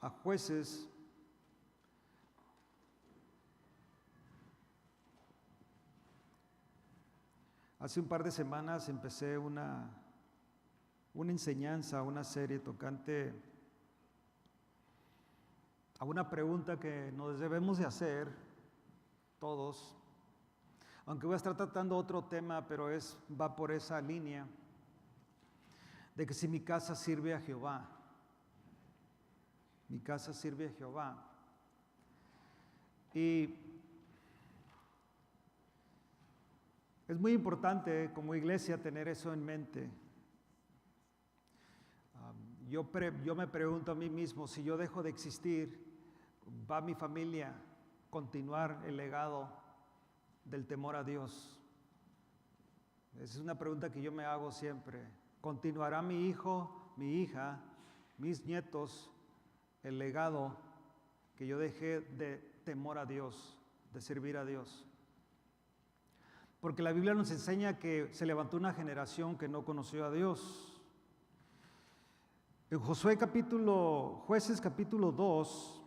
a Jueces. Hace un par de semanas empecé una enseñanza, una serie tocante a una pregunta que nos debemos de hacer todos, aunque voy a estar tratando otro tema, pero va por esa línea, de que si mi casa sirve a Jehová, mi casa sirve a Jehová. Y es muy importante como iglesia tener eso en mente. Yo me pregunto a mí mismo, si yo dejo de existir, ¿va mi familia a continuar el legado del temor a Dios? Esa es una pregunta que yo me hago siempre. ¿Continuará mi hijo, mi hija, mis nietos el legado que yo dejé de temor a Dios, de servir a Dios? Porque la Biblia nos enseña que se levantó una generación que no conoció a Dios. En Jueces capítulo 2,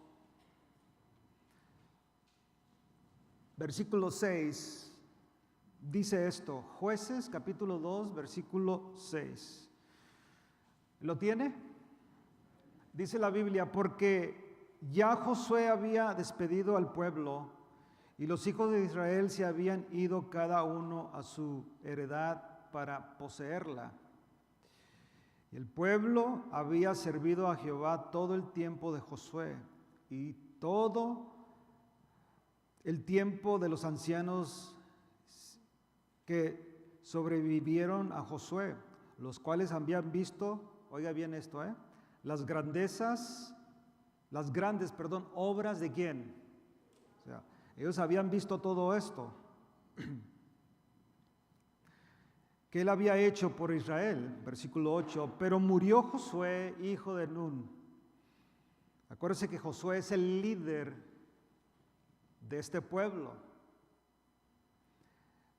versículo 6, dice esto. Jueces capítulo 2, versículo 6. ¿Lo tiene? Dice la Biblia, porque ya Josué había despedido al pueblo y los hijos de Israel se habían ido cada uno a su heredad para poseerla. Y el pueblo había servido a Jehová todo el tiempo de Josué y todo el tiempo de los ancianos que sobrevivieron a Josué, los cuales habían visto, oiga bien esto, las grandes obras de quién. O sea, ellos habían visto todo esto que él había hecho por Israel, versículo 8, pero murió Josué, hijo de Nun. Acuérdense que Josué es el líder de este pueblo.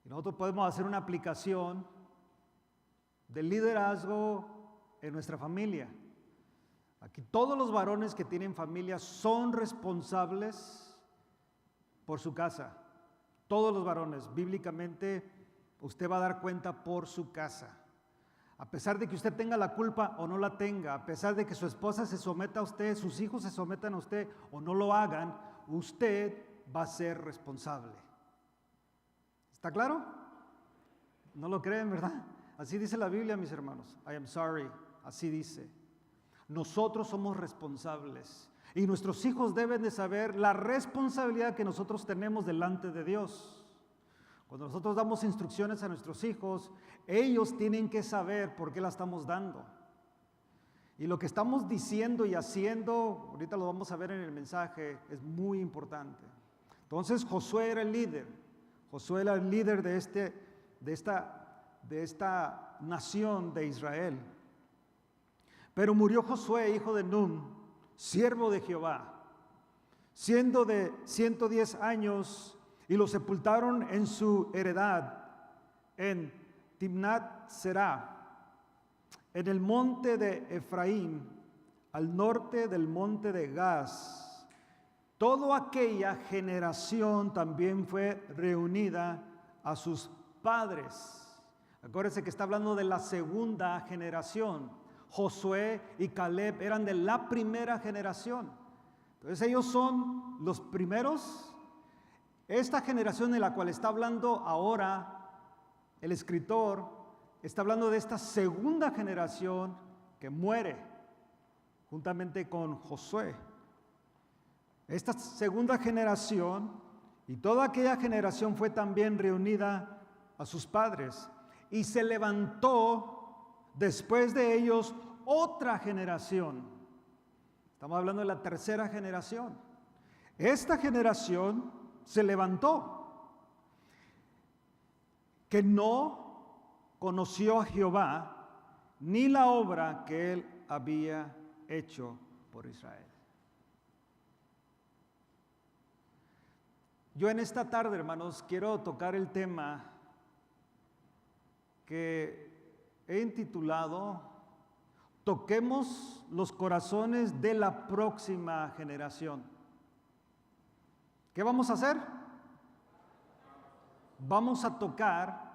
Y nosotros podemos hacer una aplicación del liderazgo en nuestra familia. Aquí todos los varones que tienen familia son responsables por su casa. Todos los varones, bíblicamente, usted va a dar cuenta por su casa. A pesar de que usted tenga la culpa o no la tenga, a pesar de que su esposa se someta a usted, sus hijos se sometan a usted o no lo hagan, usted va a ser responsable. ¿Está claro? ¿No lo creen, verdad? Así dice la Biblia, mis hermanos. I am sorry. Así dice. Nosotros somos responsables y nuestros hijos deben de saber la responsabilidad que nosotros tenemos delante de Dios. Cuando nosotros damos instrucciones a nuestros hijos, ellos tienen que saber por qué la estamos dando. Y lo que estamos diciendo y haciendo, ahorita lo vamos a ver en el mensaje, es muy importante. Entonces Josué era el líder. Josué era el líder de esta nación de Israel. Pero murió Josué, hijo de Nun, siervo de Jehová, siendo de 110 años, y lo sepultaron en su heredad, en Timnat Será, en el monte de Efraín, al norte del monte de Gaz. Toda aquella generación también fue reunida a sus padres. Acuérdense que está hablando de la segunda generación. Josué y Caleb eran de la primera generación. Entonces ellos son los primeros. Esta generación de la cual está hablando ahora el escritor, está hablando de esta segunda generación que muere juntamente con Josué. Esta segunda generación y toda aquella generación fue también reunida a sus padres. Y se levantó después de ellos otra generación. Estamos hablando de la tercera generación. Esta generación se levantó, que no conoció a Jehová ni la obra que él había hecho por Israel. Yo en esta tarde, hermanos, quiero tocar el tema que he intitulado toquemos los corazones de la próxima generación. ¿Qué vamos a hacer? Vamos a tocar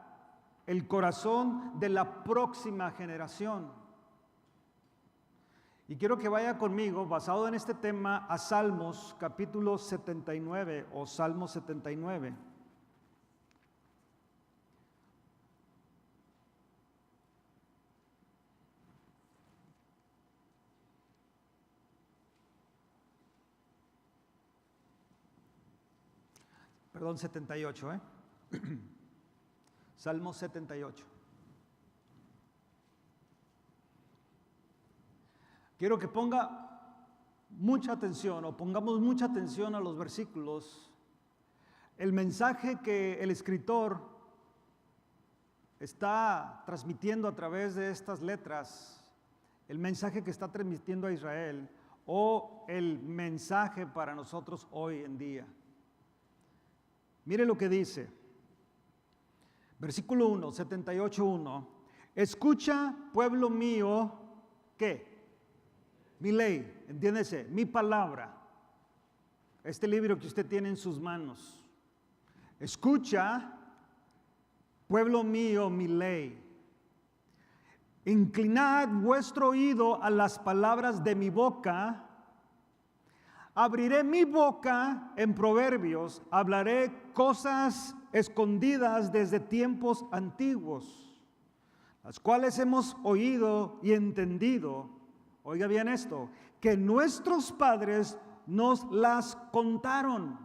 el corazón de la próxima generación. Y quiero que vaya conmigo, basado en este tema, a Salmos capítulo 79 o Salmo 79. Perdón, 78, Salmo 78. Quiero que ponga mucha atención o pongamos mucha atención a los versículos. El mensaje que el escritor está transmitiendo a través de estas letras, el mensaje que está transmitiendo a Israel o el mensaje para nosotros hoy en día. Mire lo que dice, versículo 1, 78:1. Escucha, pueblo mío, ¿qué? Mi ley, entiéndese, mi palabra. Este libro que usted tiene en sus manos. Escucha, pueblo mío, mi ley. Inclinad vuestro oído a las palabras de mi boca. Abriré mi boca en proverbios, hablaré cosas escondidas desde tiempos antiguos, las cuales hemos oído y entendido. Oiga bien esto, que nuestros padres nos las contaron.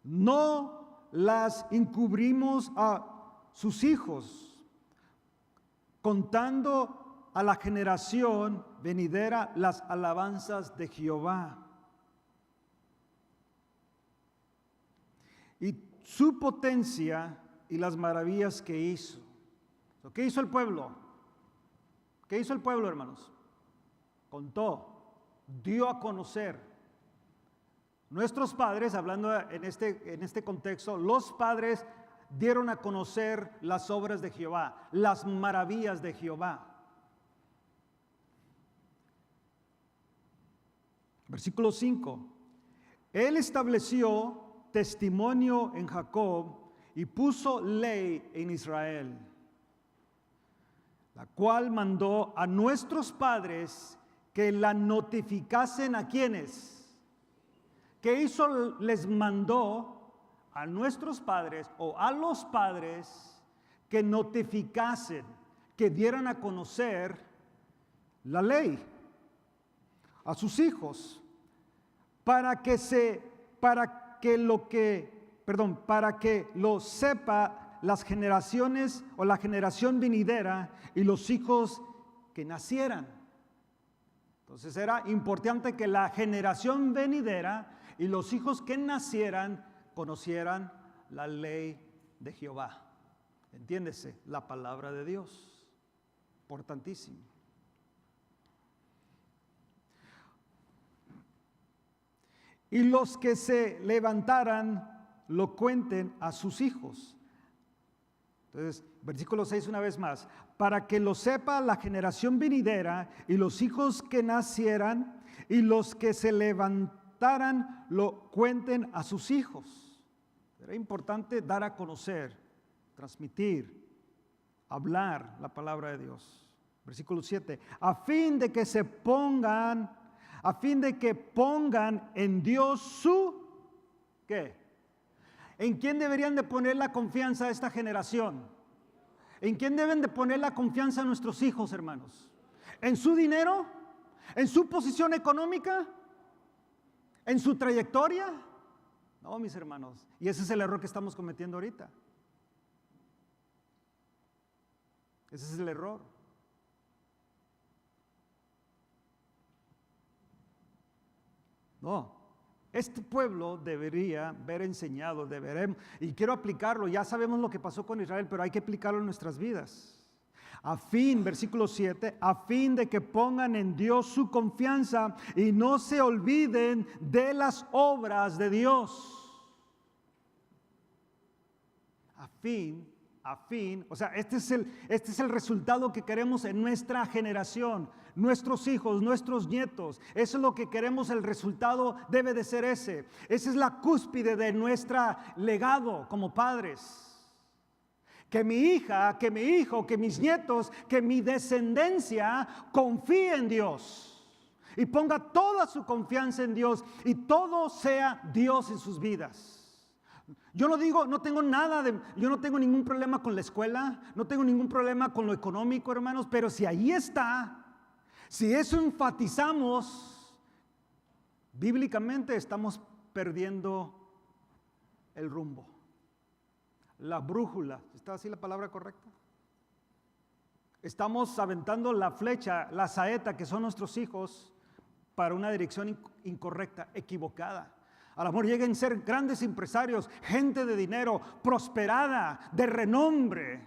No las encubrimos a sus hijos, contando a la generación venidera las alabanzas de Jehová y su potencia y las maravillas que hizo. ¿Qué hizo el pueblo? ¿Qué hizo el pueblo, hermanos? Contó, dio a conocer. Nuestros padres, hablando en este contexto, los padres dieron a conocer las obras de Jehová, las maravillas de Jehová. Versículo 5. Él estableció testimonio en Jacob y puso ley en Israel, la cual mandó a nuestros padres que la notificasen a quienes. ¿Qué hizo? Les mandó a nuestros padres o a los padres que notificasen, que dieran a conocer la ley a sus hijos, para que lo sepa las generaciones o la generación venidera y los hijos que nacieran. Entonces era importante que la generación venidera y los hijos que nacieran conocieran la ley de Jehová. Entiéndese, la palabra de Dios. Importantísimo. Y los que se levantaran lo cuenten a sus hijos. Entonces, versículo 6 una vez más. Para que lo sepa la generación venidera y los hijos que nacieran y los que se levantaran lo cuenten a sus hijos. Era importante dar a conocer, transmitir, hablar la palabra de Dios. Versículo 7. A fin de que pongan en Dios su, ¿qué? ¿En quién deberían de poner la confianza a esta generación? ¿En quién deben de poner la confianza a nuestros hijos, hermanos? ¿En su dinero? ¿En su posición económica? ¿En su trayectoria? No, mis hermanos. Y ese es el error que estamos cometiendo ahorita. Ese es el error. No, este pueblo debería haber enseñado, y quiero aplicarlo, ya sabemos lo que pasó con Israel, pero hay que aplicarlo en nuestras vidas. Versículo 7, a fin de que pongan en Dios su confianza y no se olviden de las obras de Dios. A fin a fin, o sea, este es el resultado que queremos en nuestra generación, nuestros hijos, nuestros nietos. Eso es lo que queremos, el resultado debe de ser ese. Esa es la cúspide de nuestro legado como padres. Que mi hija, que mi hijo, que mis nietos, que mi descendencia confíe en Dios y ponga toda su confianza en Dios y todo sea Dios en sus vidas. Yo no digo, yo no tengo ningún problema con la escuela, no tengo ningún problema con lo económico, hermanos, pero si ahí está, si eso enfatizamos, bíblicamente estamos perdiendo el rumbo. La brújula, ¿está así la palabra correcta? Estamos aventando la flecha, la saeta, que son nuestros hijos, para una dirección incorrecta, equivocada. A lo mejor lleguen a ser grandes empresarios, gente de dinero, prosperada, de renombre,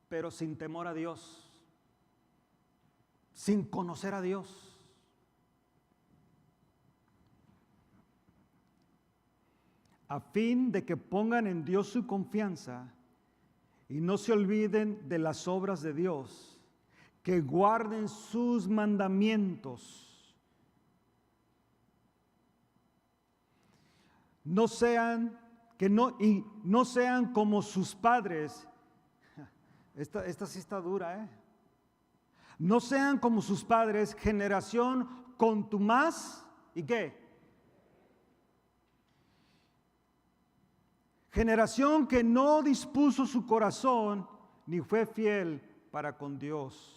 pero sin temor a Dios, sin conocer a Dios. A fin de que pongan en Dios su confianza y no se olviden de las obras de Dios, que guarden sus mandamientos. No sean como sus padres. Esta sí está dura, ¿eh? No sean como sus padres, generación contumaz, ¿y qué? Generación que no dispuso su corazón ni fue fiel para con Dios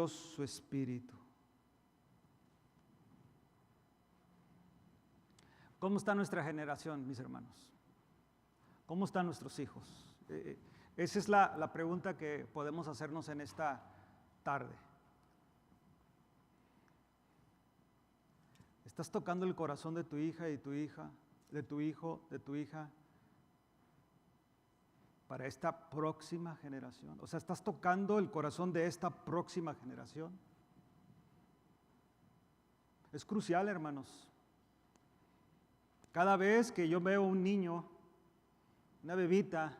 su espíritu. ¿Cómo está nuestra generación, mis hermanos? ¿Cómo están nuestros hijos? Esa es la pregunta que podemos hacernos en esta tarde. ¿Estás tocando el corazón de tu hija y tu hija, de tu hijo, de tu hija, para esta próxima generación? O sea, ¿estás tocando el corazón de esta próxima generación? Es crucial, hermanos. Cada vez que yo veo un niño, una bebita,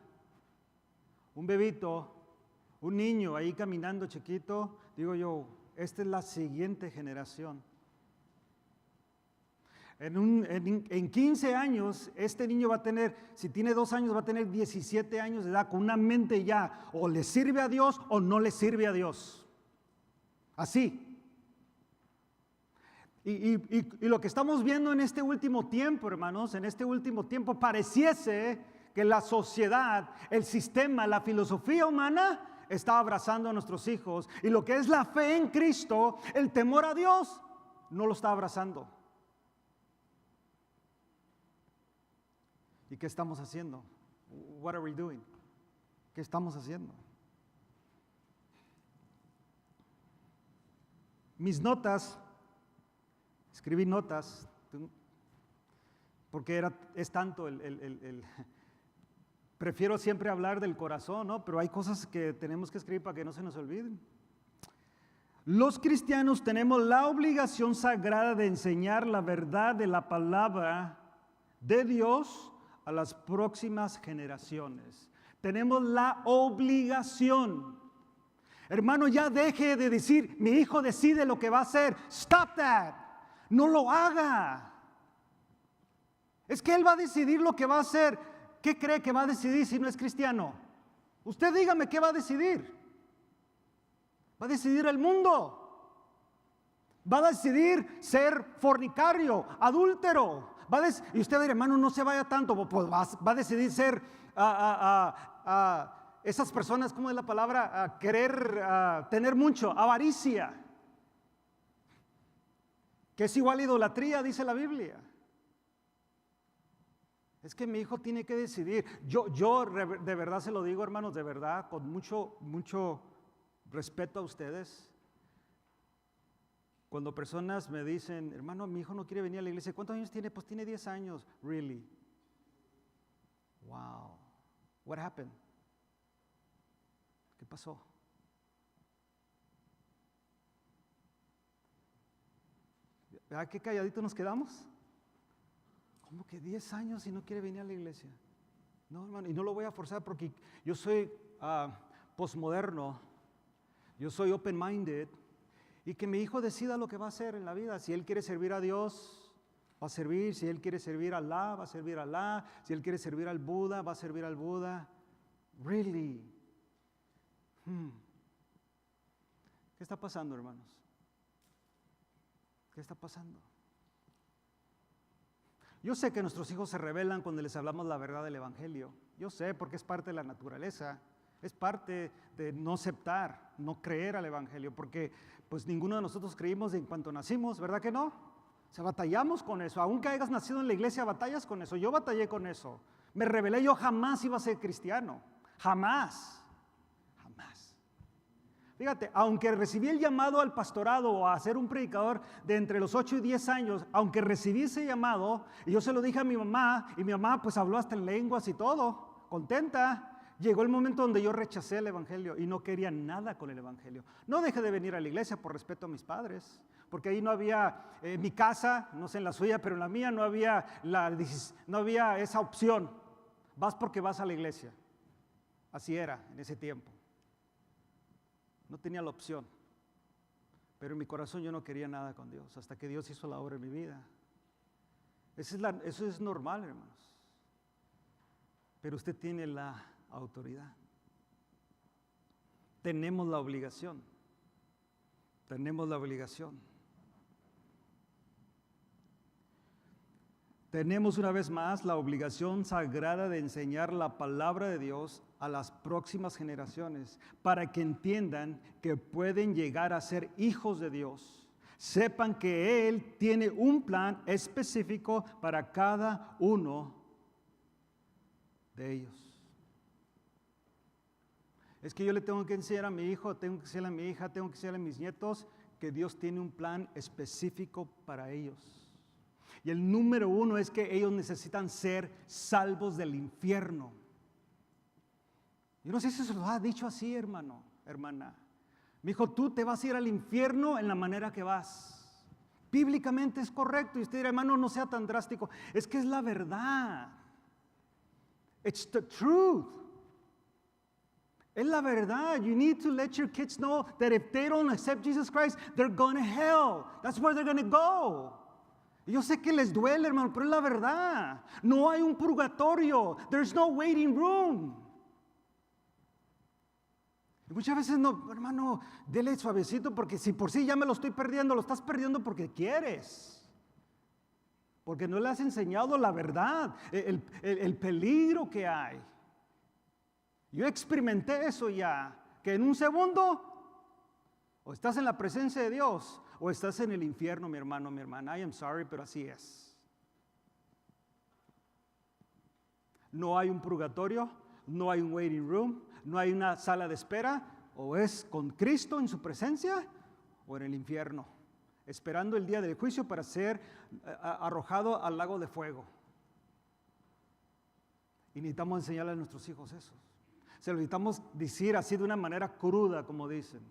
un bebito, un niño ahí caminando chiquito, digo yo, esta es la siguiente generación. En 15 años, este niño va a tener, si tiene 2 años, va a tener 17 años de edad, con una mente ya, o le sirve a Dios o no le sirve a Dios. Así. Y lo que estamos viendo en este último tiempo, hermanos, en este último tiempo, pareciese que la sociedad, el sistema, la filosofía humana está abrazando a nuestros hijos. Y lo que es la fe en Cristo, el temor a Dios, no lo está abrazando. ¿Y qué estamos haciendo? What are we doing? ¿Qué estamos haciendo? Mis notas, escribí notas, porque es tanto prefiero siempre hablar del corazón, ¿no? Pero hay cosas que tenemos que escribir para que no se nos olviden. Los cristianos tenemos la obligación sagrada de enseñar la verdad de la palabra de Dios a las próximas generaciones. Tenemos la obligación. Hermano, ya deje de decir, mi hijo decide lo que va a hacer. Stop that. No lo haga. Es que él va a decidir lo que va a hacer. ¿Qué cree que va a decidir si no es cristiano? Usted dígame qué va a decidir. Va a decidir el mundo. Va a decidir ser fornicario, adúltero. Y usted va a decir, hermano, no se vaya tanto. Pues va a decidir ser esas personas, ¿cómo es la palabra? Querer tener mucho, avaricia. Que es igual a idolatría, dice la Biblia. Es que mi hijo tiene que decidir. Yo de verdad se lo digo, hermanos, de verdad, con mucho respeto a ustedes. Cuando personas me dicen, hermano, mi hijo no quiere venir a la iglesia, ¿cuántos años tiene? Pues tiene 10 años. Really? Wow. What happened? ¿Qué pasó? ¿Verdad qué calladito nos quedamos? ¿Cómo que 10 años y no quiere venir a la iglesia? No, hermano, y no lo voy a forzar porque yo soy postmoderno, yo soy open-minded, y que mi hijo decida lo que va a hacer en la vida. Si él quiere servir a Dios, va a servir. Si él quiere servir a Alá, va a servir a Alá. Si él quiere servir al Buda, va a servir al Buda. Really. ¿Qué está pasando, hermanos? ¿Qué está pasando? Yo sé que nuestros hijos se rebelan cuando les hablamos la verdad del Evangelio. Yo sé, porque es parte de la naturaleza. Es parte de no aceptar, no creer al Evangelio, porque pues ninguno de nosotros creímos en cuanto nacimos, ¿verdad que no? O sea, batallamos con eso. Aunque hayas nacido en la iglesia, batallas con eso. Yo batallé con eso. Me rebelé, yo jamás iba a ser cristiano. Jamás. Jamás. Fíjate, aunque recibí el llamado al pastorado o a ser un predicador de entre los 8 y 10 años, aunque recibí ese llamado, y yo se lo dije a mi mamá, y mi mamá pues habló hasta en lenguas y todo, contenta. Llegó el momento donde yo rechacé el Evangelio y no quería nada con el Evangelio. No dejé de venir a la iglesia por respeto a mis padres, porque ahí no había, en mi casa, no sé en la suya, pero en la mía no había esa opción. Vas porque vas a la iglesia. Así era en ese tiempo. No tenía la opción. Pero en mi corazón yo no quería nada con Dios, hasta que Dios hizo la obra en mi vida. Eso es normal, hermanos. Pero usted tiene la autoridad. Tenemos la obligación. Tenemos la obligación. Tenemos una vez más la obligación sagrada de enseñar la palabra de Dios a las próximas generaciones para que entiendan que pueden llegar a ser hijos de Dios. Sepan que Él tiene un plan específico para cada uno de ellos. Es que yo le tengo que enseñar a mi hijo, tengo que enseñar a mi hija, tengo que enseñar a mis nietos que Dios tiene un plan específico para ellos. Y el número 1 es que ellos necesitan ser salvos del infierno. Yo no sé si se lo ha dicho así, hermano, hermana. Mi hijo, tú te vas a ir al infierno en la manera que vas. Bíblicamente es correcto. Y usted dirá, hermano, no sea tan drástico. Es que es la verdad. It's the truth. Es la verdad. You need to let your kids know that if they don't accept Jesus Christ, they're going to hell. That's where they're going to go. Yo sé que les duele, hermano, pero es la verdad. No hay un purgatorio. There's no waiting room. Y muchas veces no, hermano, dele suavecito porque si por sí ya me lo estoy perdiendo, lo estás perdiendo porque quieres. Porque no le has enseñado la verdad, el peligro que hay. Yo experimenté eso ya, que en un segundo o estás en la presencia de Dios o estás en el infierno, mi hermano, mi hermana. I am sorry, pero así es. No hay un purgatorio, no hay un waiting room, no hay una sala de espera. O es con Cristo en su presencia o en el infierno, esperando el día del juicio para ser arrojado al lago de fuego. Y necesitamos enseñarle a nuestros hijos eso. Se lo necesitamos decir así de una manera cruda, como dicen.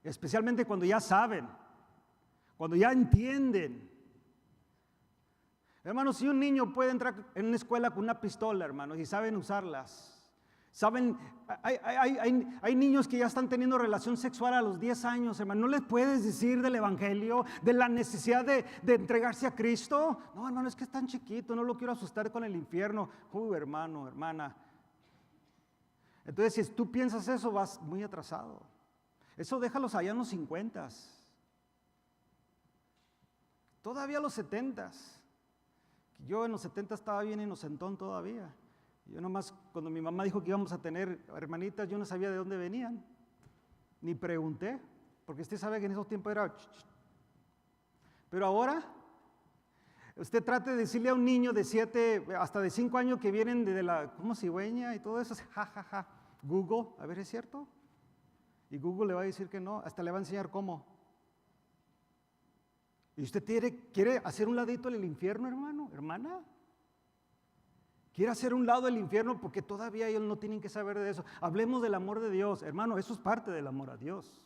Especialmente cuando ya saben, cuando ya entienden. Hermanos, si un niño puede entrar en una escuela con una pistola, hermanos, y saben usarlas. Saben, hay niños que ya están teniendo relación sexual a los 10 años, hermano. ¿No les puedes decir del Evangelio, de la necesidad de entregarse a Cristo? No, hermano, es que es tan chiquito, no lo quiero asustar con el infierno. Hermano, hermana. Entonces, si tú piensas eso, vas muy atrasado. Eso déjalos allá en los 50s. Todavía los 70s. Yo en los 70 estaba bien inocentón todavía. Yo nomás, cuando mi mamá dijo que íbamos a tener hermanitas, yo no sabía de dónde venían. Ni pregunté, porque usted sabe que en esos tiempos era... Pero ahora, usted trate de decirle a un niño de 7, hasta de 5 años que vienen de la, ¿cómo cigüeña y todo eso? Ja. Google, a ver, ¿es cierto? Y Google le va a decir que no, hasta le va a enseñar cómo. ¿Y usted quiere hacer un ladito en el infierno, hermano, hermana? ¿Quiere hacer un lado del infierno? Porque todavía ellos no tienen que saber de eso. Hablemos del amor de Dios. Hermano, eso es parte del amor a Dios.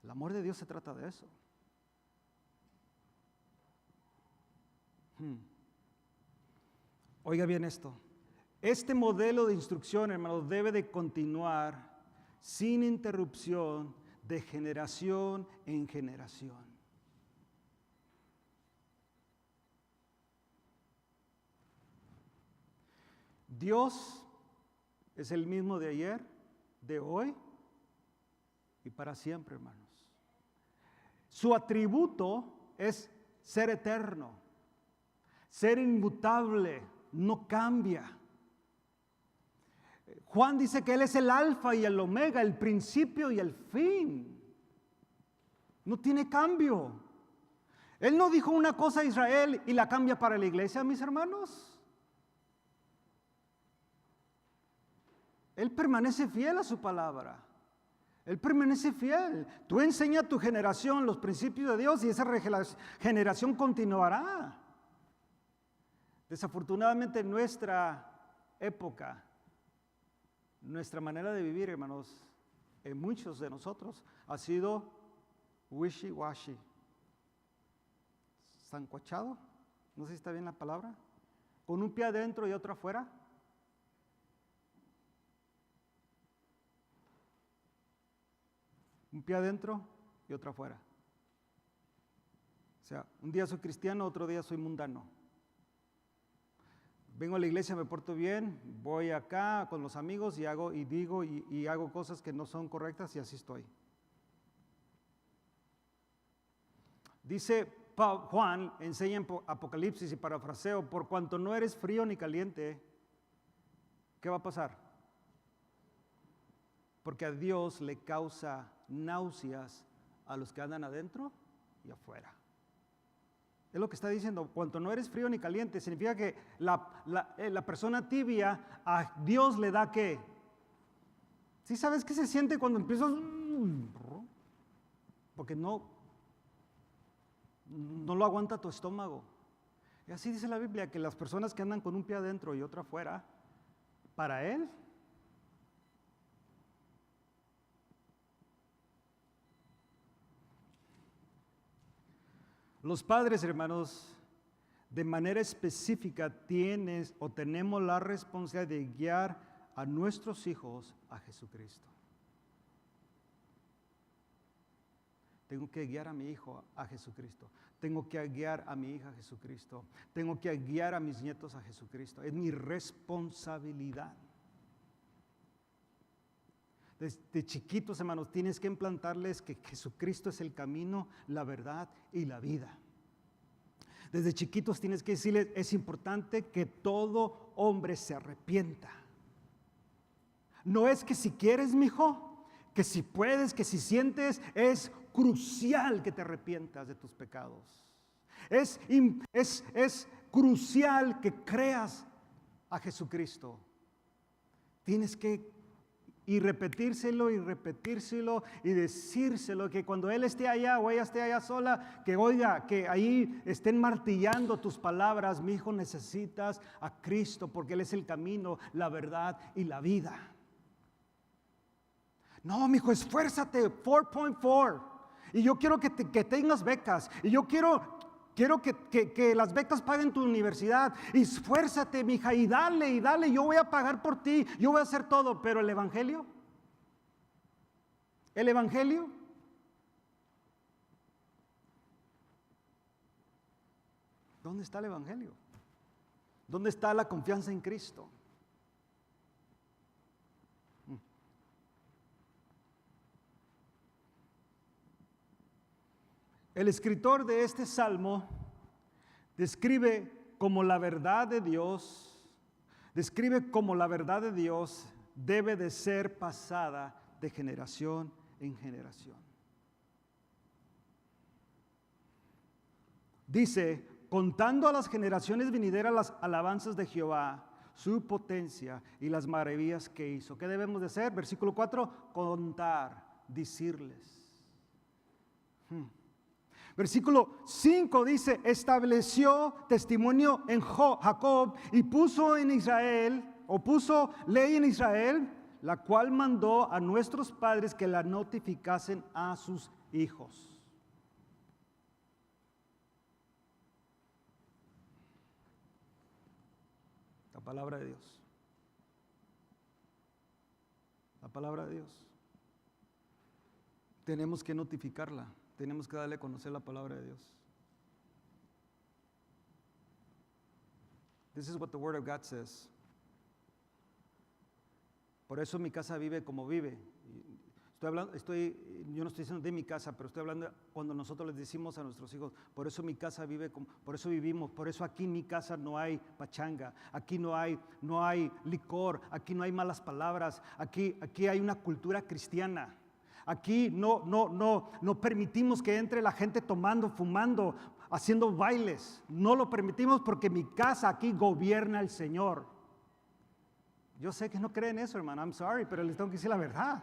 El amor de Dios se trata de eso. Oiga bien esto. Este modelo de instrucción, hermanos, debe de continuar sin interrupción de generación en generación. Dios es el mismo de ayer, de hoy y para siempre, hermanos. Su atributo es ser eterno, ser inmutable, no cambia. Juan dice que Él es el alfa y el omega, el principio y el fin. No tiene cambio. Él no dijo una cosa a Israel y la cambia para la iglesia, mis hermanos. Él permanece fiel a su palabra. Él permanece fiel. Tú enseña a tu generación los principios de Dios y esa generación continuará. Desafortunadamente en nuestra época, nuestra manera de vivir, hermanos, en muchos de nosotros ha sido wishy-washy. ¿Sancochado? No sé si está bien la palabra. Con un pie adentro y otro afuera. Un pie adentro y otro afuera. O sea, un día soy cristiano, otro día soy mundano. Vengo a la iglesia, me porto bien, voy acá con los amigos y hago y digo y hago cosas que no son correctas y así estoy. Dice Juan, enseña en Apocalipsis y parafraseo, por cuanto no eres frío ni caliente, ¿qué va a pasar? Porque a Dios le causa náuseas a los que andan adentro y afuera. Es lo que está diciendo, cuanto no eres frío ni caliente, significa que la persona tibia a Dios le da ¿qué? ¿Sí sabes qué se siente cuando empiezas? Porque no lo aguanta tu estómago. Y así dice la Biblia, que las personas que andan con un pie adentro y otro afuera, para Él, los padres, hermanos, de manera específica tenemos la responsabilidad de guiar a nuestros hijos a Jesucristo. Tengo que guiar a mi hijo a Jesucristo. Tengo que guiar a mi hija a Jesucristo. Tengo que guiar a mis nietos a Jesucristo. Es mi responsabilidad. Desde chiquitos, hermanos, tienes que implantarles que Jesucristo es el camino, la verdad y la vida. Desde chiquitos tienes que decirles, es importante que todo hombre se arrepienta. No es que si quieres, mijo, que si puedes, que si sientes, es crucial que te arrepientas de tus pecados. Es crucial que creas a Jesucristo. Tienes que repetírselo y decírselo, que cuando él esté allá o ella esté allá sola, que oiga, que ahí estén martillando tus palabras, mi hijo, necesitas a Cristo porque Él es el camino, la verdad y la vida. No, mi hijo, esfuérzate, 4.4, y yo quiero que tengas becas, y yo quiero que las becas paguen tu universidad. Esfuérzate, mija, y dale, yo voy a pagar por ti, yo voy a hacer todo. Pero el Evangelio, ¿dónde está el Evangelio? ¿Dónde está la confianza en Cristo? El escritor de este salmo describe cómo la verdad de Dios debe de ser pasada de generación en generación. Dice, contando a las generaciones venideras las alabanzas de Jehová, su potencia y las maravillas que hizo. ¿Qué debemos de hacer? Versículo 4, contar, decirles. Versículo 5 dice, estableció testimonio en Jacob y puso en Israel, o puso ley en Israel, la cual mandó a nuestros padres que la notificasen a sus hijos. La palabra de Dios. palabra de Dios. Tenemos que notificarla, tenemos que darle a conocer la palabra de Dios. This is what the Word of God says. Por eso mi casa vive como vive. Yo no estoy diciendo de mi casa, pero estoy hablando cuando nosotros les decimos a nuestros hijos, por eso mi casa vive como, por eso vivimos, por eso aquí en mi casa no hay pachanga, aquí no hay licor, aquí no hay malas palabras, aquí hay una cultura cristiana. Aquí no permitimos que entre la gente tomando, fumando, haciendo bailes. No lo permitimos porque mi casa aquí gobierna el Señor. Yo sé que no creen eso, hermano, I'm sorry, pero les tengo que decir la verdad.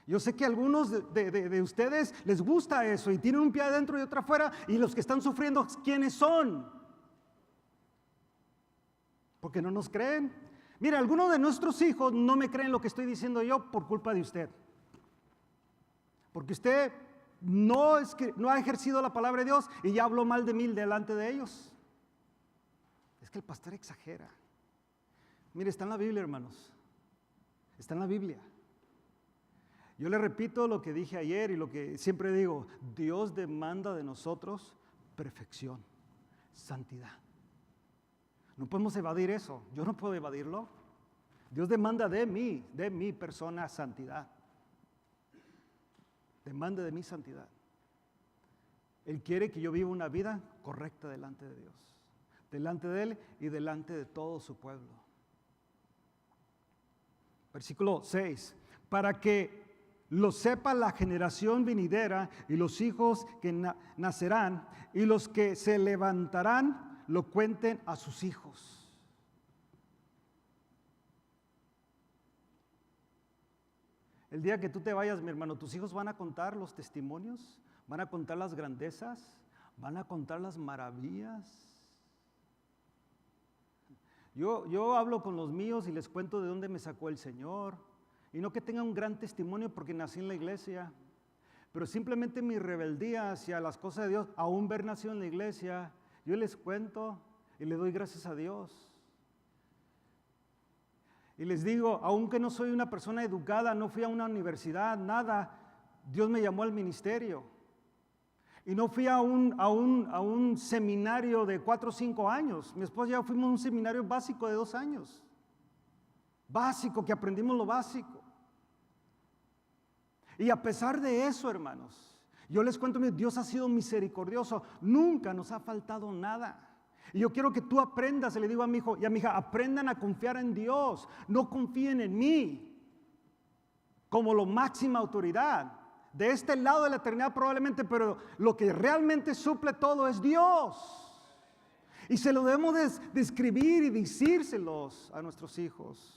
Yo sé que a algunos de ustedes les gusta eso y tienen un pie adentro y otro afuera, y los que están sufriendo, ¿quiénes son? Porque no nos creen. Mira, algunos de nuestros hijos no me creen lo que estoy diciendo yo por culpa de usted. Porque usted no ha ejercido la palabra de Dios y ya habló mal de mí delante de ellos. Es que el pastor exagera. Mire, está en la Biblia, hermanos. Está en la Biblia. Yo le repito lo que dije ayer y lo que siempre digo. Dios demanda de nosotros perfección, santidad. No podemos evadir eso. Yo no puedo evadirlo. Dios demanda de mi persona, santidad. Demanda de mi santidad. Él quiere que yo viva una vida correcta delante de Dios, delante de Él y delante de todo su pueblo. Versículo 6. Para que lo sepa la generación venidera y los hijos que nacerán y los que se levantarán lo cuenten a sus hijos. El día que tú te vayas, mi hermano, tus hijos van a contar los testimonios, van a contar las grandezas, van a contar las maravillas. Yo hablo con los míos y les cuento de dónde me sacó el Señor. Y no que tenga un gran testimonio porque nací en la iglesia, pero simplemente mi rebeldía hacia las cosas de Dios, aún ver nacido en la iglesia, yo les cuento y le doy gracias a Dios. Y les digo, aunque no soy una persona educada, no fui a una universidad, nada, Dios me llamó al ministerio. Y no fui a un seminario de 4 o 5 años. Mi esposa y yo fuimos a un seminario básico de 2 años. Básico, que aprendimos lo básico. Y a pesar de eso, hermanos, yo les cuento, Dios ha sido misericordioso, nunca nos ha faltado nada. Y yo quiero que tú aprendas, le digo a mi hijo y a mi hija, aprendan a confiar en Dios, no confíen en mí como la máxima autoridad. De este lado de la eternidad probablemente, pero lo que realmente suple todo es Dios. Y se lo debemos describir y decírselos a nuestros hijos.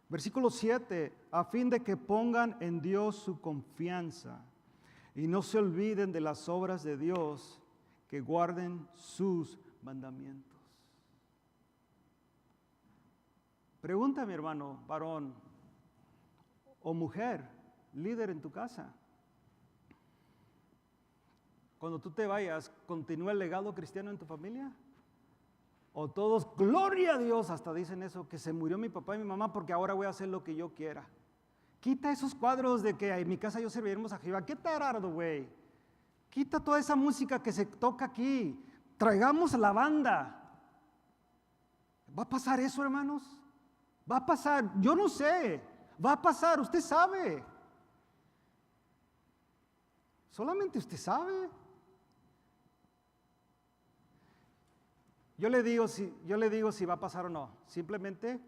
Versículo 7, a fin de que pongan en Dios su confianza y no se olviden de las obras de Dios, que guarden sus mandamientos. Pregunta, mi hermano, varón o mujer, líder en tu casa. Cuando tú te vayas, ¿continúa el legado cristiano en tu familia? O todos, gloria a Dios, hasta dicen eso, que se murió mi papá y mi mamá porque ahora voy a hacer lo que yo quiera. Quita esos cuadros de que en mi casa yo serviremos a Jehová. ¿Qué tarado, güey? Quita toda esa música que se toca aquí. Traigamos la banda. ¿Va a pasar eso, hermanos? Va a pasar, yo no sé. Va a pasar, usted sabe. Solamente usted sabe. Yo le digo si va a pasar o no. Simplemente,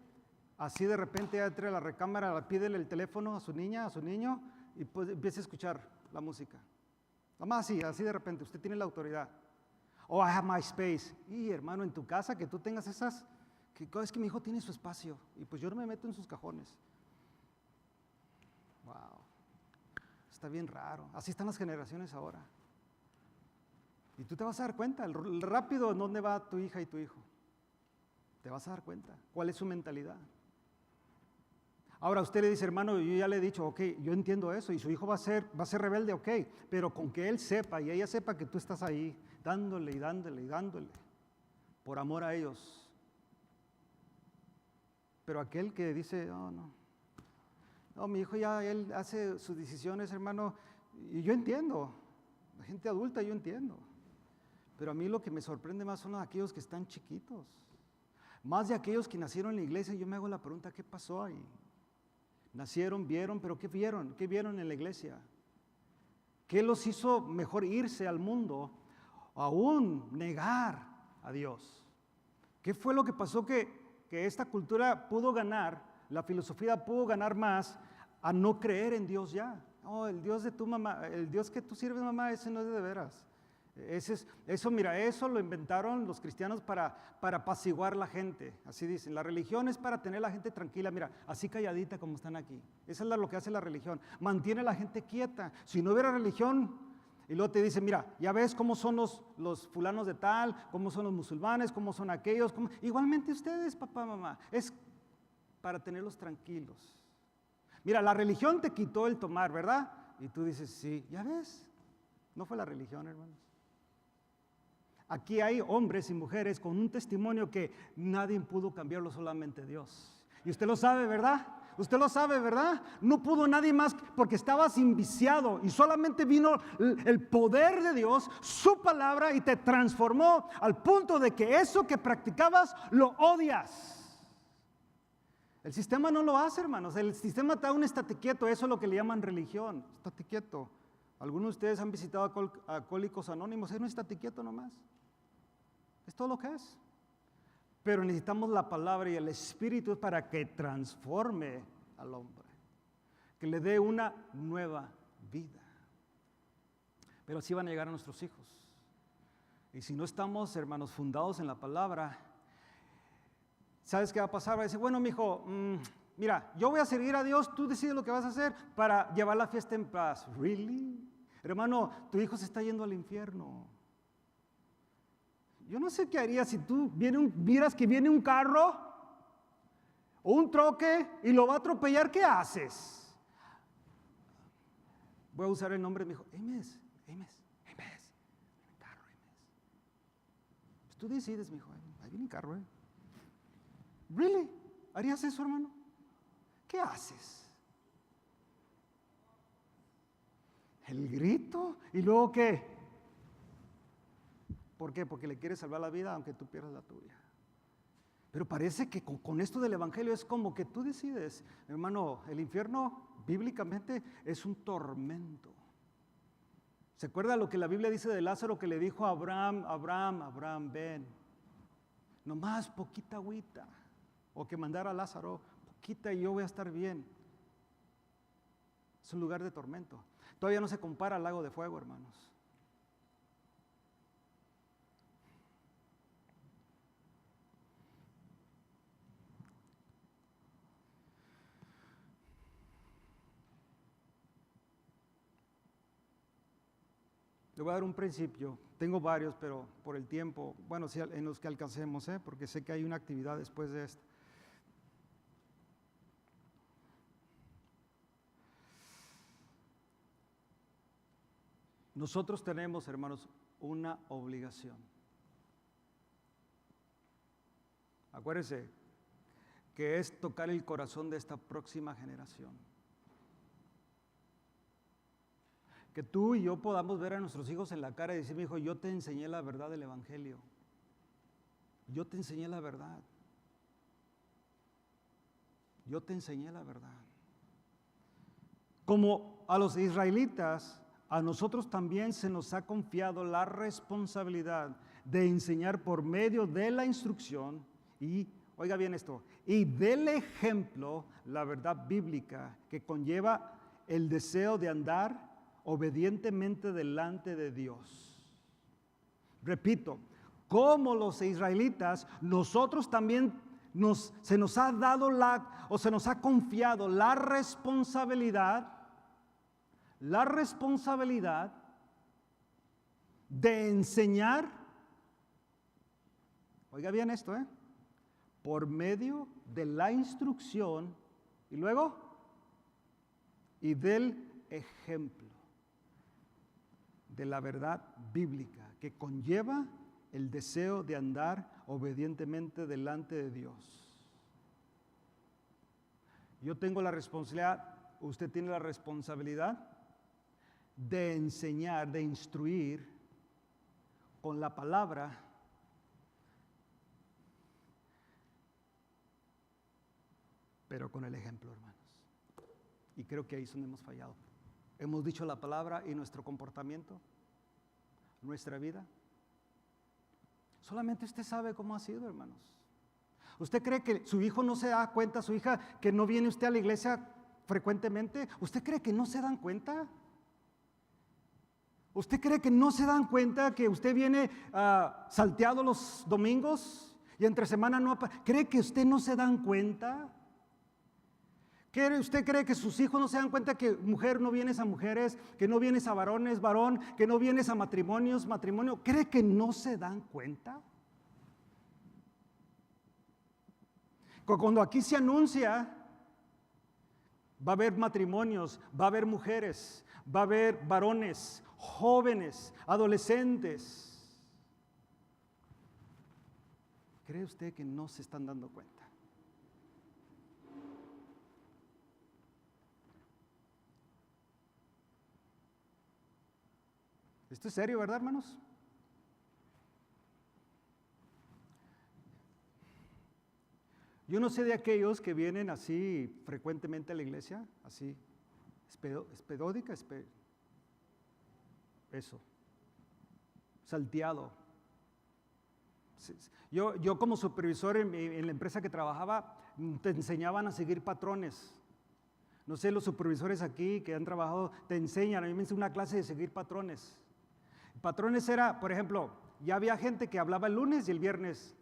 así de repente entre a la recámara, pídele el teléfono a su niña, a su niño, y pues empiece a escuchar la música. Nomás así de repente, usted tiene la autoridad. Oh, I have my space. Y hermano, en tu casa que tú tengas esas, que es que mi hijo tiene su espacio, y pues yo no me meto en sus cajones. Wow. Está bien raro. Así están las generaciones ahora. Y tú te vas a dar cuenta, rápido, ¿en dónde va tu hija y tu hijo? Te vas a dar cuenta, cuál es su mentalidad. Ahora usted le dice, hermano, yo ya le he dicho, ok, yo entiendo eso, y su hijo va a ser rebelde, ok, pero con que él sepa y ella sepa que tú estás ahí, dándole y dándole y dándole, por amor a ellos. Pero aquel que dice, oh, no, No, mi hijo ya, él hace sus decisiones, hermano, y yo entiendo. La gente adulta yo entiendo. Pero a mí lo que me sorprende más son aquellos que están chiquitos. Más de aquellos que nacieron en la iglesia, yo me hago la pregunta, ¿qué pasó ahí? Nacieron, vieron, pero ¿qué vieron? ¿Qué vieron en la iglesia? ¿Qué los hizo mejor irse al mundo, aún negar a Dios? ¿Qué fue lo que pasó que esta cultura pudo ganar, la filosofía pudo ganar más a no creer en Dios ya? No, el Dios de tu mamá, el Dios que tú sirves, mamá, ese no es de veras. Eso lo inventaron los cristianos para apaciguar la gente. Así dicen, la religión es para tener a la gente tranquila, mira, así calladita como están aquí. Eso es lo que hace la religión, mantiene a la gente quieta. Si no hubiera religión, y luego te dicen, mira, ya ves cómo son los fulanos de tal, cómo son los musulmanes, cómo son aquellos, igualmente ustedes, papá, mamá, es para tenerlos tranquilos. Mira, la religión te quitó el tomar, ¿verdad? Y tú dices, sí, ya ves, no fue la religión, hermanos. Aquí hay hombres y mujeres con un testimonio que nadie pudo cambiarlo, solamente Dios. Y usted lo sabe, ¿verdad? Usted lo sabe, ¿verdad? No pudo nadie más porque estabas inviciado y solamente vino el poder de Dios, su palabra, y te transformó al punto de que eso que practicabas lo odias. El sistema no lo hace, hermanos. El sistema te da un estate quieto, eso es lo que le llaman religión, estate quieto. Algunos de ustedes han visitado a Alcohólicos Anónimos, es un estate quieto nomás. Es todo lo que es. Pero necesitamos la palabra y el Espíritu para que transforme al hombre, que le dé una nueva vida. Pero así van a llegar a nuestros hijos. Y si no estamos, hermanos, fundados en la palabra, ¿sabes qué va a pasar? Va a decir, bueno, mijo, mira, yo voy a servir a Dios, tú decides lo que vas a hacer para llevar la fiesta en paz. ¿Really? Hermano, tu hijo se está yendo al infierno. Yo no sé qué haría si tú vieras que viene un carro o un troque y lo va a atropellar, ¿qué haces? Voy a usar el nombre de mi hijo. Emes. Carro, Emes. Pues tú decides, mi hijo, ahí viene el carro, ¿eh? ¿Really? ¿Harías eso, hermano? ¿Qué haces? El grito y luego ¿qué? ¿Por qué? Porque le quieres salvar la vida aunque tú pierdas la tuya. Pero parece que con esto del evangelio es como que tú decides, hermano, el infierno bíblicamente es un tormento. ¿Se acuerda lo que la Biblia dice de Lázaro que le dijo a Abraham, ven, nomás poquita agüita, o que mandara a Lázaro, poquita y yo voy a estar bien? Es un lugar de tormento. Todavía no se compara al lago de fuego, hermanos. Le voy a dar un principio, tengo varios, pero por el tiempo, bueno, en los que alcancemos, porque sé que hay una actividad después de esto. Nosotros tenemos, hermanos, una obligación. Acuérdense que es tocar el corazón de esta próxima generación. Que tú y yo podamos ver a nuestros hijos en la cara y decir, mi hijo, yo te enseñé la verdad del evangelio. Yo te enseñé la verdad. Yo te enseñé la verdad. Como a los israelitas, a nosotros también se nos ha confiado la responsabilidad de enseñar por medio de la instrucción y, oiga bien esto, y del ejemplo, la verdad bíblica que conlleva el deseo de andar obedientemente delante de Dios. Repito, como los israelitas, nosotros también se nos ha dado se nos ha confiado la responsabilidad de enseñar, oiga bien esto, por medio de la instrucción y luego y del ejemplo de la verdad bíblica que conlleva el deseo de andar obedientemente delante de Dios. Yo tengo la responsabilidad usted tiene la responsabilidad de enseñar, de instruir con la palabra pero con el ejemplo, hermanos. Y creo que ahí es donde hemos fallado. Hemos dicho la palabra y nuestro comportamiento, nuestra vida. Solamente usted sabe cómo ha sido, hermanos. ¿Usted cree que su hijo no se da cuenta, su hija, que no viene usted a la iglesia frecuentemente? ¿Usted cree que no se dan cuenta? ¿Usted cree que no se dan cuenta que usted viene salteado los domingos y entre semana no? ¿Cree que usted no se dan cuenta? ¿Usted cree que sus hijos no se dan cuenta que mujer no vienes a mujeres, que no vienes a varones, varón, que no vienes a matrimonios, matrimonio? ¿Cree que no se dan cuenta? Cuando aquí se anuncia, va a haber matrimonios, va a haber mujeres, va a haber varones, jóvenes, adolescentes. ¿Cree usted que no se están dando cuenta? Esto es serio, ¿verdad, hermanos? Yo no sé de aquellos que vienen así frecuentemente a la iglesia, así, espedódica, eso, salteado. Yo como supervisor en la empresa que trabajaba, te enseñaban a seguir patrones. No sé, los supervisores aquí que han trabajado te enseñan, a mí me hizo una clase de seguir patrones. Patrones era, por ejemplo, ya había gente que hablaba el lunes y el viernes.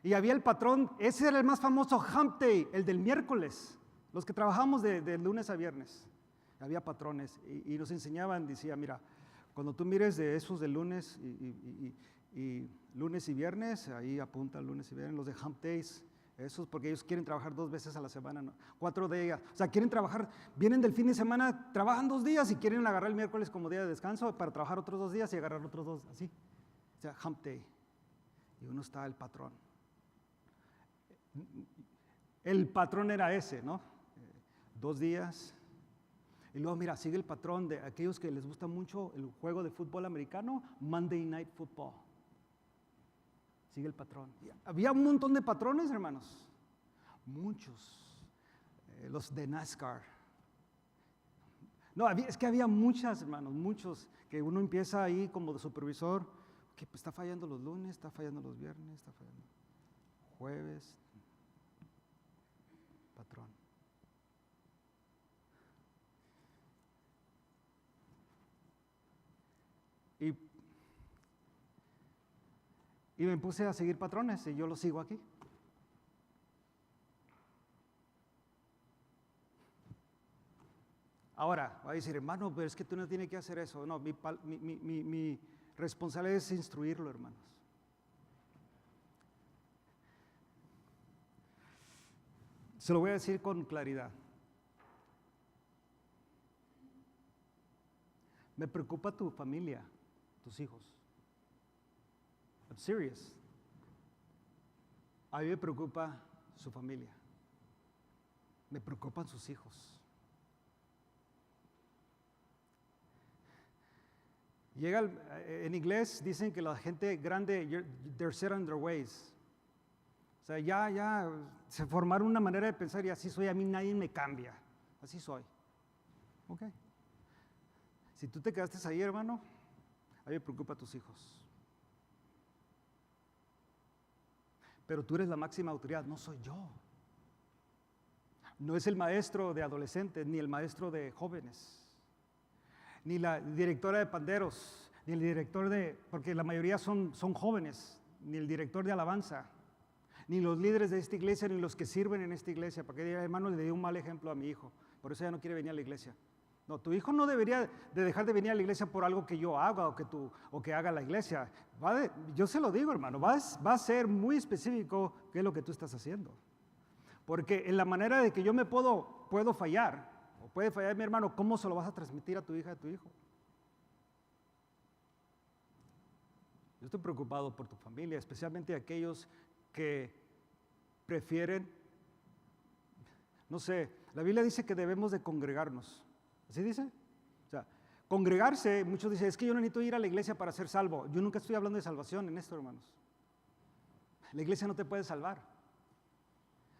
Y había el patrón, ese era el más famoso, Hump Day, el del miércoles. Los que trabajamos de lunes a viernes. Había patrones y nos enseñaban, decía, mira, cuando tú mires de esos de lunes y lunes y viernes, ahí apunta lunes y viernes, los de Hump Days. Esos porque ellos quieren trabajar 2 veces a la semana, ¿no? 4 días. O sea, quieren trabajar, vienen del fin de semana, trabajan 2 días y quieren agarrar el miércoles como día de descanso para trabajar otros 2 días y agarrar otros 2, así. O sea, Hump Day. Y uno está el patrón. El patrón era ese, ¿no? 2 días. Y luego, mira, sigue el patrón de aquellos que les gusta mucho el juego de fútbol americano, Monday Night Football. Sigue el patrón. Había un montón de patrones, hermanos. Muchos. Los de NASCAR. No, es que había muchas, hermanos, muchos, que uno empieza ahí como de supervisor, que pues está fallando los lunes, está fallando los viernes, está fallando jueves. Patrón. Y me puse a seguir patrones y yo los sigo aquí. Ahora, va a decir, hermano, pero es que tú no tienes que hacer eso. No, mi responsabilidad es instruirlo, hermanos. Se lo voy a decir con claridad. Me preocupa tu familia, tus hijos. I'm serious. A mí me preocupa su familia. Me preocupan sus hijos. En inglés dicen que la gente grande, they're set in their ways. O sea, ya se formaron una manera de pensar y así soy, a mí nadie me cambia. Así soy. Ok. Si tú te quedaste ahí, hermano, a mí me preocupa a tus hijos. Pero tú eres la máxima autoridad, no soy yo. No es el maestro de adolescentes, ni el maestro de jóvenes, ni la directora de panderos, ni el director porque la mayoría son jóvenes, ni el director de alabanza, ni los líderes de esta iglesia, ni los que sirven en esta iglesia, porque hermano le di un mal ejemplo a mi hijo, por eso ya no quiere venir a la iglesia. No, tu hijo no debería de dejar de venir a la iglesia por algo que yo haga o que haga la iglesia. Yo se lo digo, hermano, va a ser muy específico qué es lo que tú estás haciendo. Porque en la manera de que yo puedo fallar, o puede fallar mi hermano, ¿cómo se lo vas a transmitir a tu hija, a tu hijo? Yo estoy preocupado por tu familia, especialmente aquellos que prefieren no sé, la Biblia dice que debemos de congregarnos. ¿Así dice? O sea, congregarse, muchos dicen, es que yo no necesito ir a la iglesia para ser salvo. Yo nunca estoy hablando de salvación en esto, hermanos. La iglesia no te puede salvar.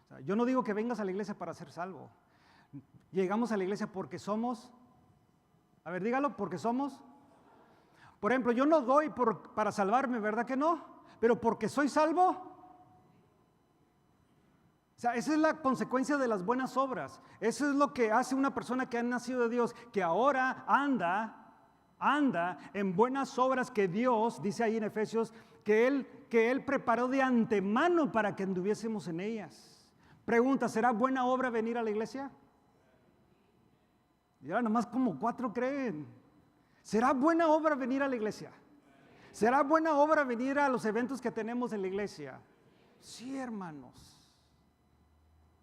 O sea, yo no digo que vengas a la iglesia para ser salvo. Llegamos a la iglesia porque somos, a ver, dígalo, porque somos. Por ejemplo, yo no doy para salvarme, ¿verdad que no? Pero porque soy salvo. O sea, esa es la consecuencia de las buenas obras. Eso es lo que hace una persona que ha nacido de Dios, que ahora anda en buenas obras que Dios, dice ahí en Efesios, que Él preparó de antemano para que anduviésemos en ellas. Pregunta, ¿será buena obra venir a la iglesia? Ya nomás como 4 creen. ¿Será buena obra venir a la iglesia? ¿Será buena obra venir a los eventos que tenemos en la iglesia? Sí, hermanos.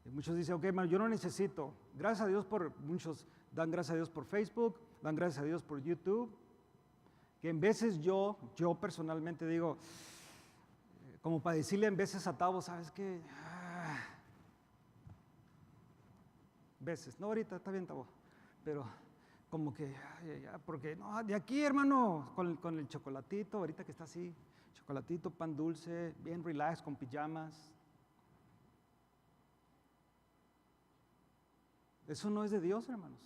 Y muchos dicen, ok, hermano, yo no necesito. Gracias a Dios muchos dan gracias a Dios por Facebook, dan gracias a Dios por YouTube. Que en veces yo personalmente digo, como para decirle en veces a Tavo, ¿sabes qué? Veces, no ahorita, está bien Tavo, pero como que, porque no, de aquí hermano, con el chocolatito, ahorita que está así, chocolatito, pan dulce, bien relax, con pijamas. Eso no es de Dios, hermanos.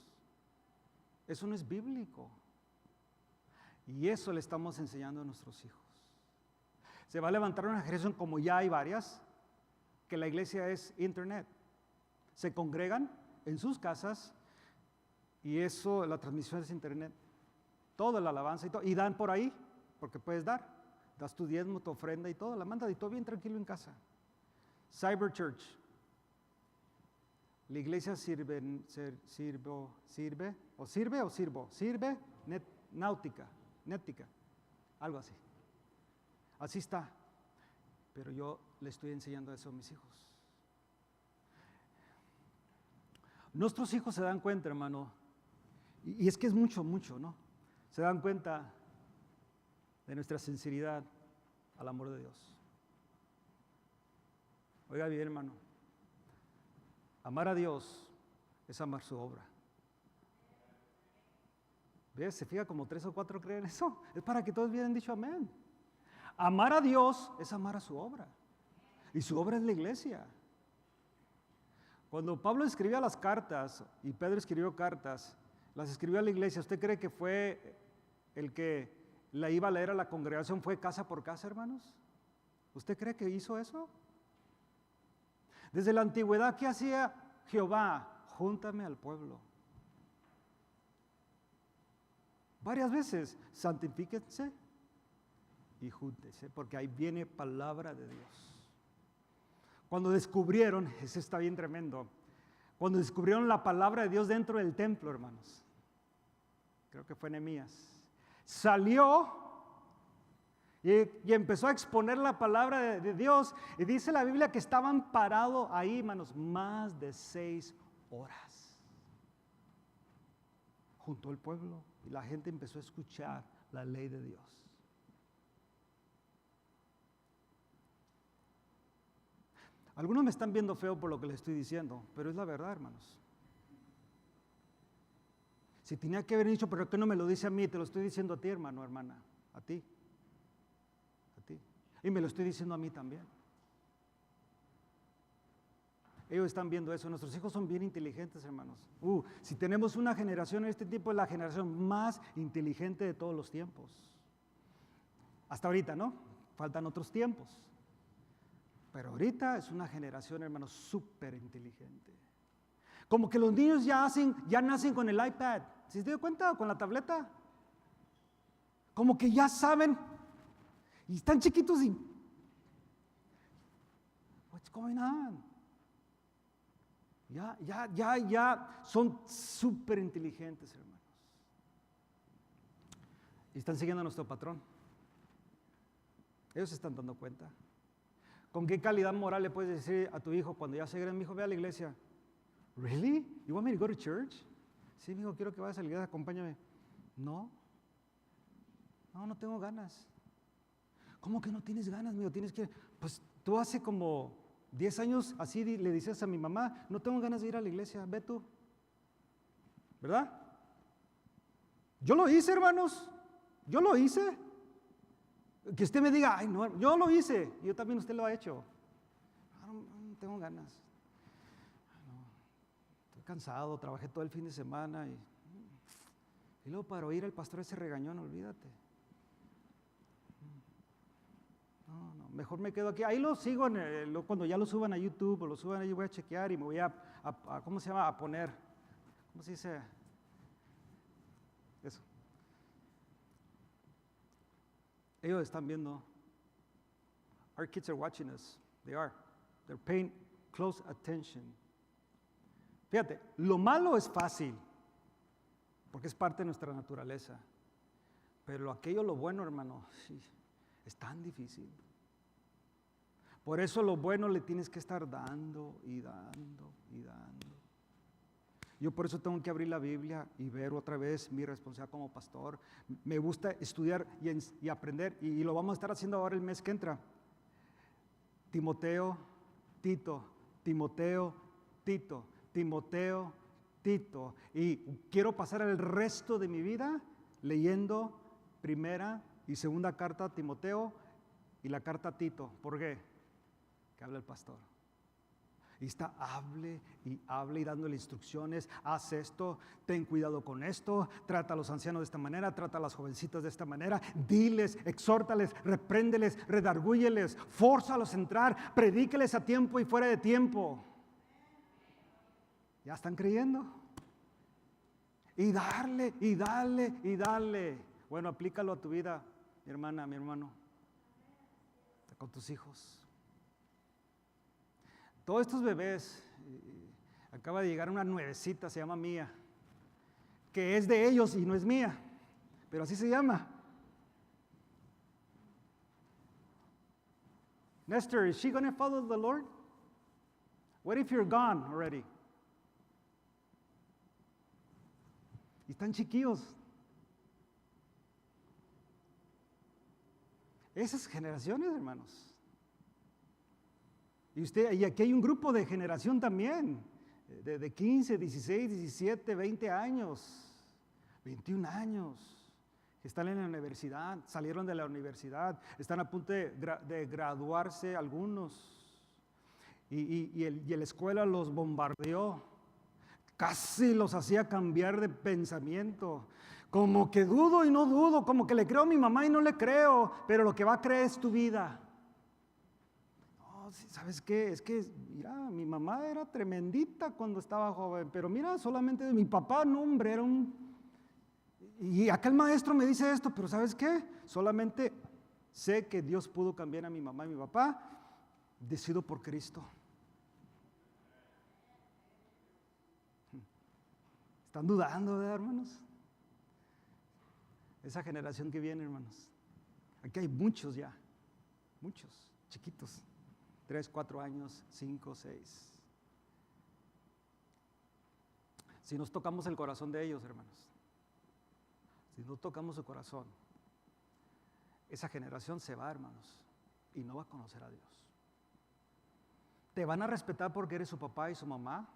Eso no es bíblico. Y eso le estamos enseñando a nuestros hijos. Se va a levantar una generación, como ya hay varias, que la iglesia es internet. Se congregan en sus casas y eso, la transmisión es internet. Toda la alabanza y todo. Y dan por ahí, porque puedes dar. Das tu diezmo, tu ofrenda y todo. La mandas y todo bien tranquilo en casa. Cyber Church. La iglesia sirve, nética, algo así. Así está. Pero yo le estoy enseñando eso a mis hijos. Nuestros hijos se dan cuenta, hermano, y es que es mucho, ¿no? Se dan cuenta de nuestra sinceridad al amor de Dios. Oiga bien, hermano. Amar a Dios es amar su obra. ¿Ves? Se fija como 3 o 4 creen eso. Es para que todos hubieran dicho amén. Amar a Dios es amar a su obra. Y su obra es la iglesia. Cuando Pablo escribía las cartas y Pedro escribió cartas, las escribió a la iglesia, ¿usted cree que fue el que la iba a leer a la congregación, fue casa por casa, hermanos? ¿Usted cree que hizo eso? Desde la antigüedad, ¿qué hacía Jehová? Júntame al pueblo. Varias veces, santifíquense y júntense, porque ahí viene palabra de Dios. Cuando descubrieron, eso está bien tremendo, cuando descubrieron la palabra de Dios dentro del templo, hermanos, creo que fue Nehemías, salió y empezó a exponer la palabra de Dios, y dice la Biblia que estaban parados ahí, hermanos, más de 6 horas, junto al pueblo, y la gente empezó a escuchar la ley de Dios. Algunos me están viendo feo por lo que les estoy diciendo, pero es la verdad, hermanos. Si tenía que haber dicho, pero ¿qué no me lo dice a mí? Te lo estoy diciendo a ti, hermano, hermana, a ti. Y me lo estoy diciendo a mí también. Ellos están viendo eso. Nuestros hijos son bien inteligentes, hermanos. Si tenemos una generación en este tiempo, es la generación más inteligente de todos los tiempos. Hasta ahorita, ¿no? Faltan otros tiempos. Pero ahorita es una generación, hermanos, súper inteligente. Como que los niños ya nacen con el iPad. ¿Sí se dio cuenta? Con la tableta. Como que ya saben. Y están chiquitos y what's going on? Ya son súper inteligentes, hermanos. Y están siguiendo a nuestro patrón. Ellos se están dando cuenta. ¿Con qué calidad moral le puedes decir a tu hijo cuando ya se grande, mi hijo, ve a la iglesia? ¿Really? You want me to go to church? Sí, mi hijo, quiero que vayas a la iglesia, acompáñame. No tengo ganas. ¿Cómo que no tienes ganas, mío? Tienes que, pues tú hace como 10 años así le dices a mi mamá, no tengo ganas de ir a la iglesia, ve tú. ¿Verdad? Yo lo hice, hermanos. Yo lo hice. Que usted me diga, ay, no, yo lo hice. Yo también usted lo ha hecho. No tengo ganas. No, estoy cansado, trabajé todo el fin de semana. Y luego para oír al pastor ese regañón, olvídate. No, mejor me quedo aquí. Ahí lo sigo cuando ya lo suban a YouTube o lo suban ahí, voy a chequear y me voy a ¿cómo se llama? A poner. ¿Cómo se dice? Eso. Ellos están viendo. Our kids are watching us. They are. They're paying close attention. Fíjate, lo malo es fácil, porque es parte de nuestra naturaleza. Pero aquello, lo bueno, hermano, sí, es tan difícil. Por eso lo bueno le tienes que estar dando y dando y dando. Yo por eso tengo que abrir la Biblia y ver otra vez mi responsabilidad como pastor. Me gusta estudiar y aprender, y lo vamos a estar haciendo ahora el mes que entra. Timoteo, Tito, Timoteo, Tito, Timoteo, Tito. Y quiero pasar el resto de mi vida leyendo primera y segunda carta a Timoteo y la carta a Tito. ¿Por qué? Que habla el pastor. Y está, hable y dándole instrucciones, haz esto, ten cuidado con esto, trata a los ancianos de esta manera, trata a las jovencitas de esta manera, diles, exhórtales, repréndeles, redargúyeles, fórzalos a entrar, predíqueles a tiempo y fuera de tiempo. ¿Ya están creyendo? Y darle, y darle, y darle. Bueno, aplícalo a tu vida, mi hermana, mi hermano, con tus hijos. Todos estos bebés, acaba de llegar una nuevecita, se llama Mía, que es de ellos y no es mía, pero así se llama. Nestor, is she going to follow the Lord? What if you're gone already? Y están chiquillos. Esas generaciones, hermanos. Y aquí hay un grupo de generación también, de 15, 16, 17, 20 años, 21 años, que están en la universidad, salieron de la universidad, están a punto de graduarse algunos, y la escuela los bombardeó, casi los hacía cambiar de pensamiento, como que dudo y no dudo, como que le creo a mi mamá y no le creo, pero lo que va a creer es tu vida. ¿Sabes qué? Es que, mira, mi mamá era tremendita cuando estaba joven, pero mira, solamente mi papá, no, hombre, era un... Y acá el maestro me dice esto, pero ¿sabes qué? Solamente sé que Dios pudo cambiar a mi mamá y mi papá, decido por Cristo. ¿Están dudando, ¿verdad, hermanos? Esa generación que viene, hermanos. Aquí hay muchos ya, muchos, chiquitos. 3, 4 años, 5, 6. Si nos tocamos el corazón de ellos, hermanos, si no tocamos su corazón, esa generación se va, hermanos, y no va a conocer a Dios. Te van a respetar porque eres su papá y su mamá.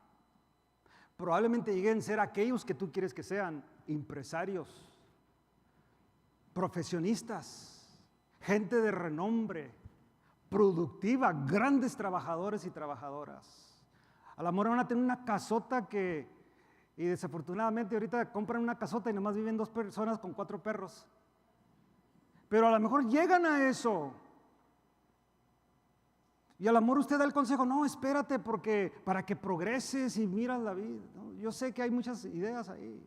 Probablemente lleguen a ser aquellos que tú quieres que sean, empresarios, profesionistas, gente de renombre, productiva, grandes trabajadores y trabajadoras. A lo mejor van a tener una casota y desafortunadamente ahorita compran una casota y nomás viven 2 personas con 4 perros. Pero a lo mejor llegan a eso. Y a lo mejor usted da el consejo, no, espérate porque para que progreses y miras la vida. ¿No? Yo sé que hay muchas ideas ahí.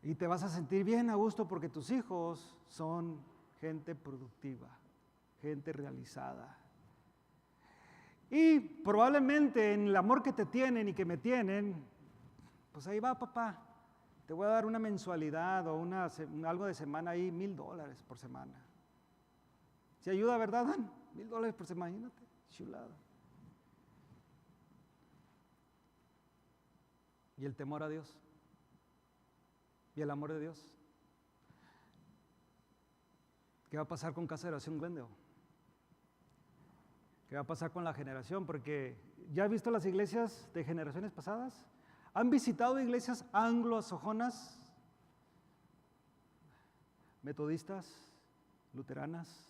Y te vas a sentir bien a gusto porque tus hijos son gente productiva, gente realizada. Y probablemente en el amor que te tienen y que me tienen, pues ahí va, papá, te voy a dar una mensualidad o algo de semana ahí, $1,000 por semana. Si ayuda, ¿verdad, Dan? $1,000 por semana, imagínate, chulada. Y el temor a Dios y el amor de Dios. ¿Qué va a pasar con Casa de Oración Glendale? ¿Qué va a pasar con la generación? Porque ¿ya has visto las iglesias de generaciones pasadas? ¿Han visitado iglesias anglosajonas, metodistas, luteranas,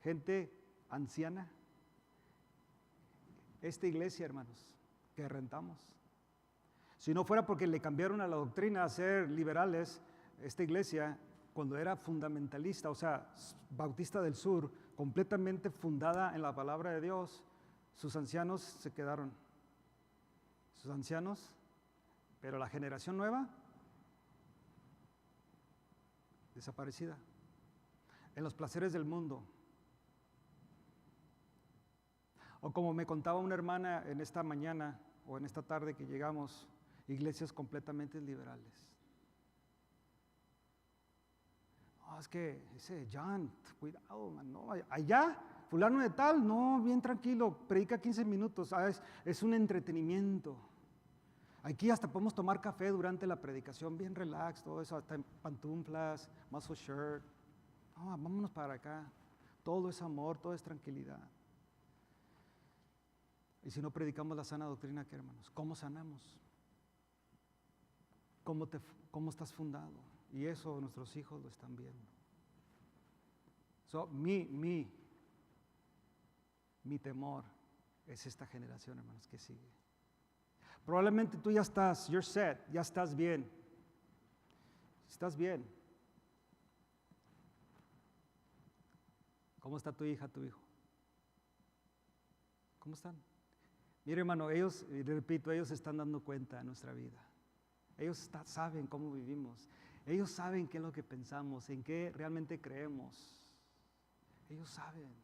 gente anciana? Esta iglesia, hermanos, que rentamos, si no fuera porque le cambiaron a la doctrina a ser liberales, esta iglesia, cuando era fundamentalista, o sea, Bautista del Sur, completamente fundada en la palabra de Dios, sus ancianos se quedaron. Sus ancianos, pero la generación nueva, desaparecida. En los placeres del mundo. O como me contaba una hermana en esta mañana o en esta tarde que llegamos, iglesias completamente liberales. Es que ese John, cuidado, man, no, allá, fulano de tal, no, bien tranquilo, predica 15 minutos, es un entretenimiento. Aquí hasta podemos tomar café durante la predicación, bien relax, todo eso, hasta en pantuflas, muscle shirt. No, vámonos para acá, todo es amor, todo es tranquilidad. Y si no predicamos la sana doctrina, ¿qué, hermanos? ¿Cómo sanamos? ¿Cómo estás fundado? Y eso nuestros hijos lo están viendo. Mi temor es esta generación, hermanos, que sigue. Probablemente tú ya estás, you're set, ya estás bien. Estás bien. ¿Cómo está tu hija, tu hijo? ¿Cómo están? Mire, hermano, ellos, y repito, ellos se están dando cuenta de nuestra vida. Ellos saben cómo vivimos. Ellos saben qué es lo que pensamos, en qué realmente creemos. Ellos saben.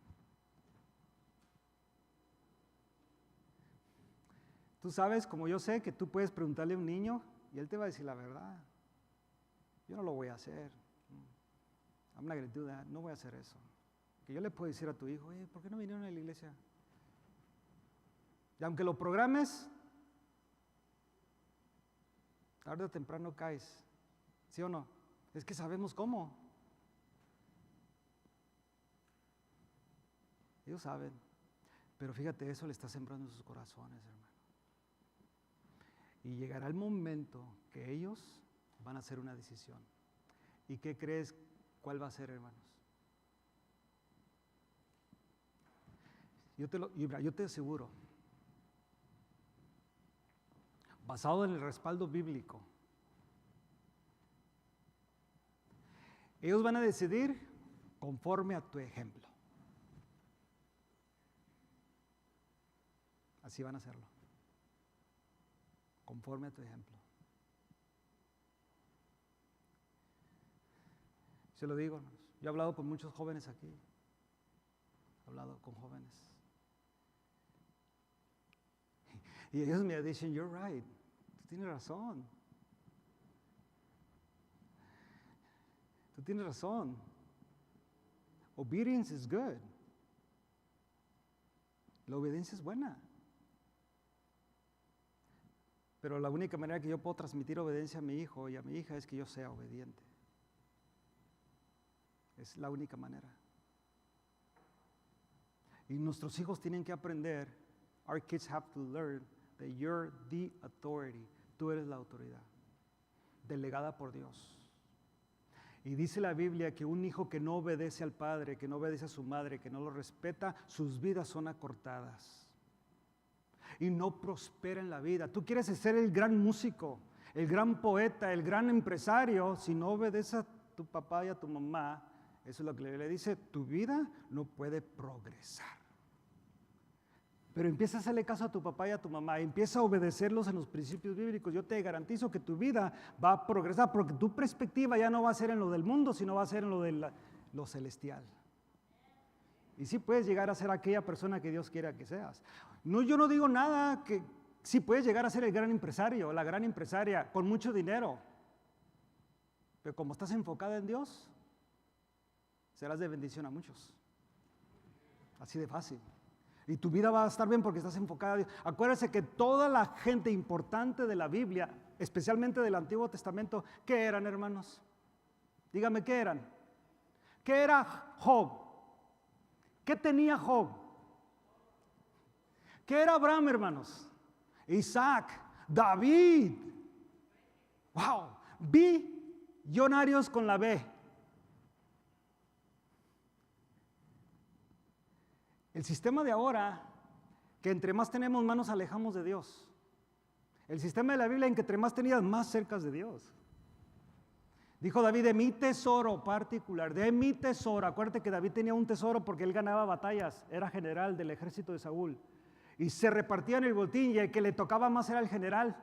Tú sabes, como yo sé, que tú puedes preguntarle a un niño y él te va a decir la verdad. Yo no lo voy a hacer. I'm not going to do that. No voy a hacer eso. Que yo le puedo decir a tu hijo, ¿por qué no vinieron a la iglesia? Y aunque lo programes, tarde o temprano caes. ¿Sí o no? Es que sabemos cómo. Ellos saben. Pero fíjate, eso le está sembrando en sus corazones, hermano. Y llegará el momento que ellos van a hacer una decisión. ¿Y qué crees? ¿Cuál va a ser, hermanos? Yo te aseguro, basado en el respaldo bíblico, ellos van a decidir conforme a tu ejemplo. Así van a hacerlo. Conforme a tu ejemplo. Se lo digo, hermanos. Yo he hablado con muchos jóvenes aquí. He hablado con jóvenes. Y ellos me dicen, you're right. Tú tienes razón. Tú tienes razón. Obedience is good. La obediencia es buena. Pero la única manera que yo puedo transmitir obediencia a mi hijo y a mi hija es que yo sea obediente. Es la única manera. Y nuestros hijos tienen que aprender, our kids have to learn that you're the authority. Tú eres la autoridad, delegada por Dios. Y dice la Biblia que un hijo que no obedece al padre, que no obedece a su madre, que no lo respeta, sus vidas son acortadas. Y no prospera en la vida. Tú quieres ser el gran músico, el gran poeta, el gran empresario. Si no obedeces a tu papá y a tu mamá, eso es lo que le dice, tu vida no puede progresar. Pero empieza a hacerle caso a tu papá y a tu mamá, empieza a obedecerlos en los principios bíblicos. Yo te garantizo que tu vida va a progresar, porque tu perspectiva ya no va a ser en lo del mundo, sino va a ser en lo de lo celestial. Y sí puedes llegar a ser aquella persona que Dios quiera que seas. No, yo no digo nada que sí puedes llegar a ser el gran empresario, la gran empresaria, con mucho dinero. Pero como estás enfocada en Dios, serás de bendición a muchos. Así de fácil. Y tu vida va a estar bien porque estás enfocada a Dios. Acuérdense que toda la gente importante de la Biblia, especialmente del Antiguo Testamento, ¿qué eran, hermanos? Dígame, ¿qué eran? ¿Qué era Job? ¿Qué tenía Job? ¿Qué era Abraham, hermanos? Isaac, David. Wow, billonarios con la B. El sistema de ahora, que entre más tenemos, más nos alejamos de Dios. El sistema de la Biblia en que entre más tenías, más cerca de Dios. Dijo David, de mi tesoro particular, de mi tesoro. Acuérdate que David tenía un tesoro porque él ganaba batallas, era general del ejército de Saúl. Y se repartían el botín y el que le tocaba más era el general.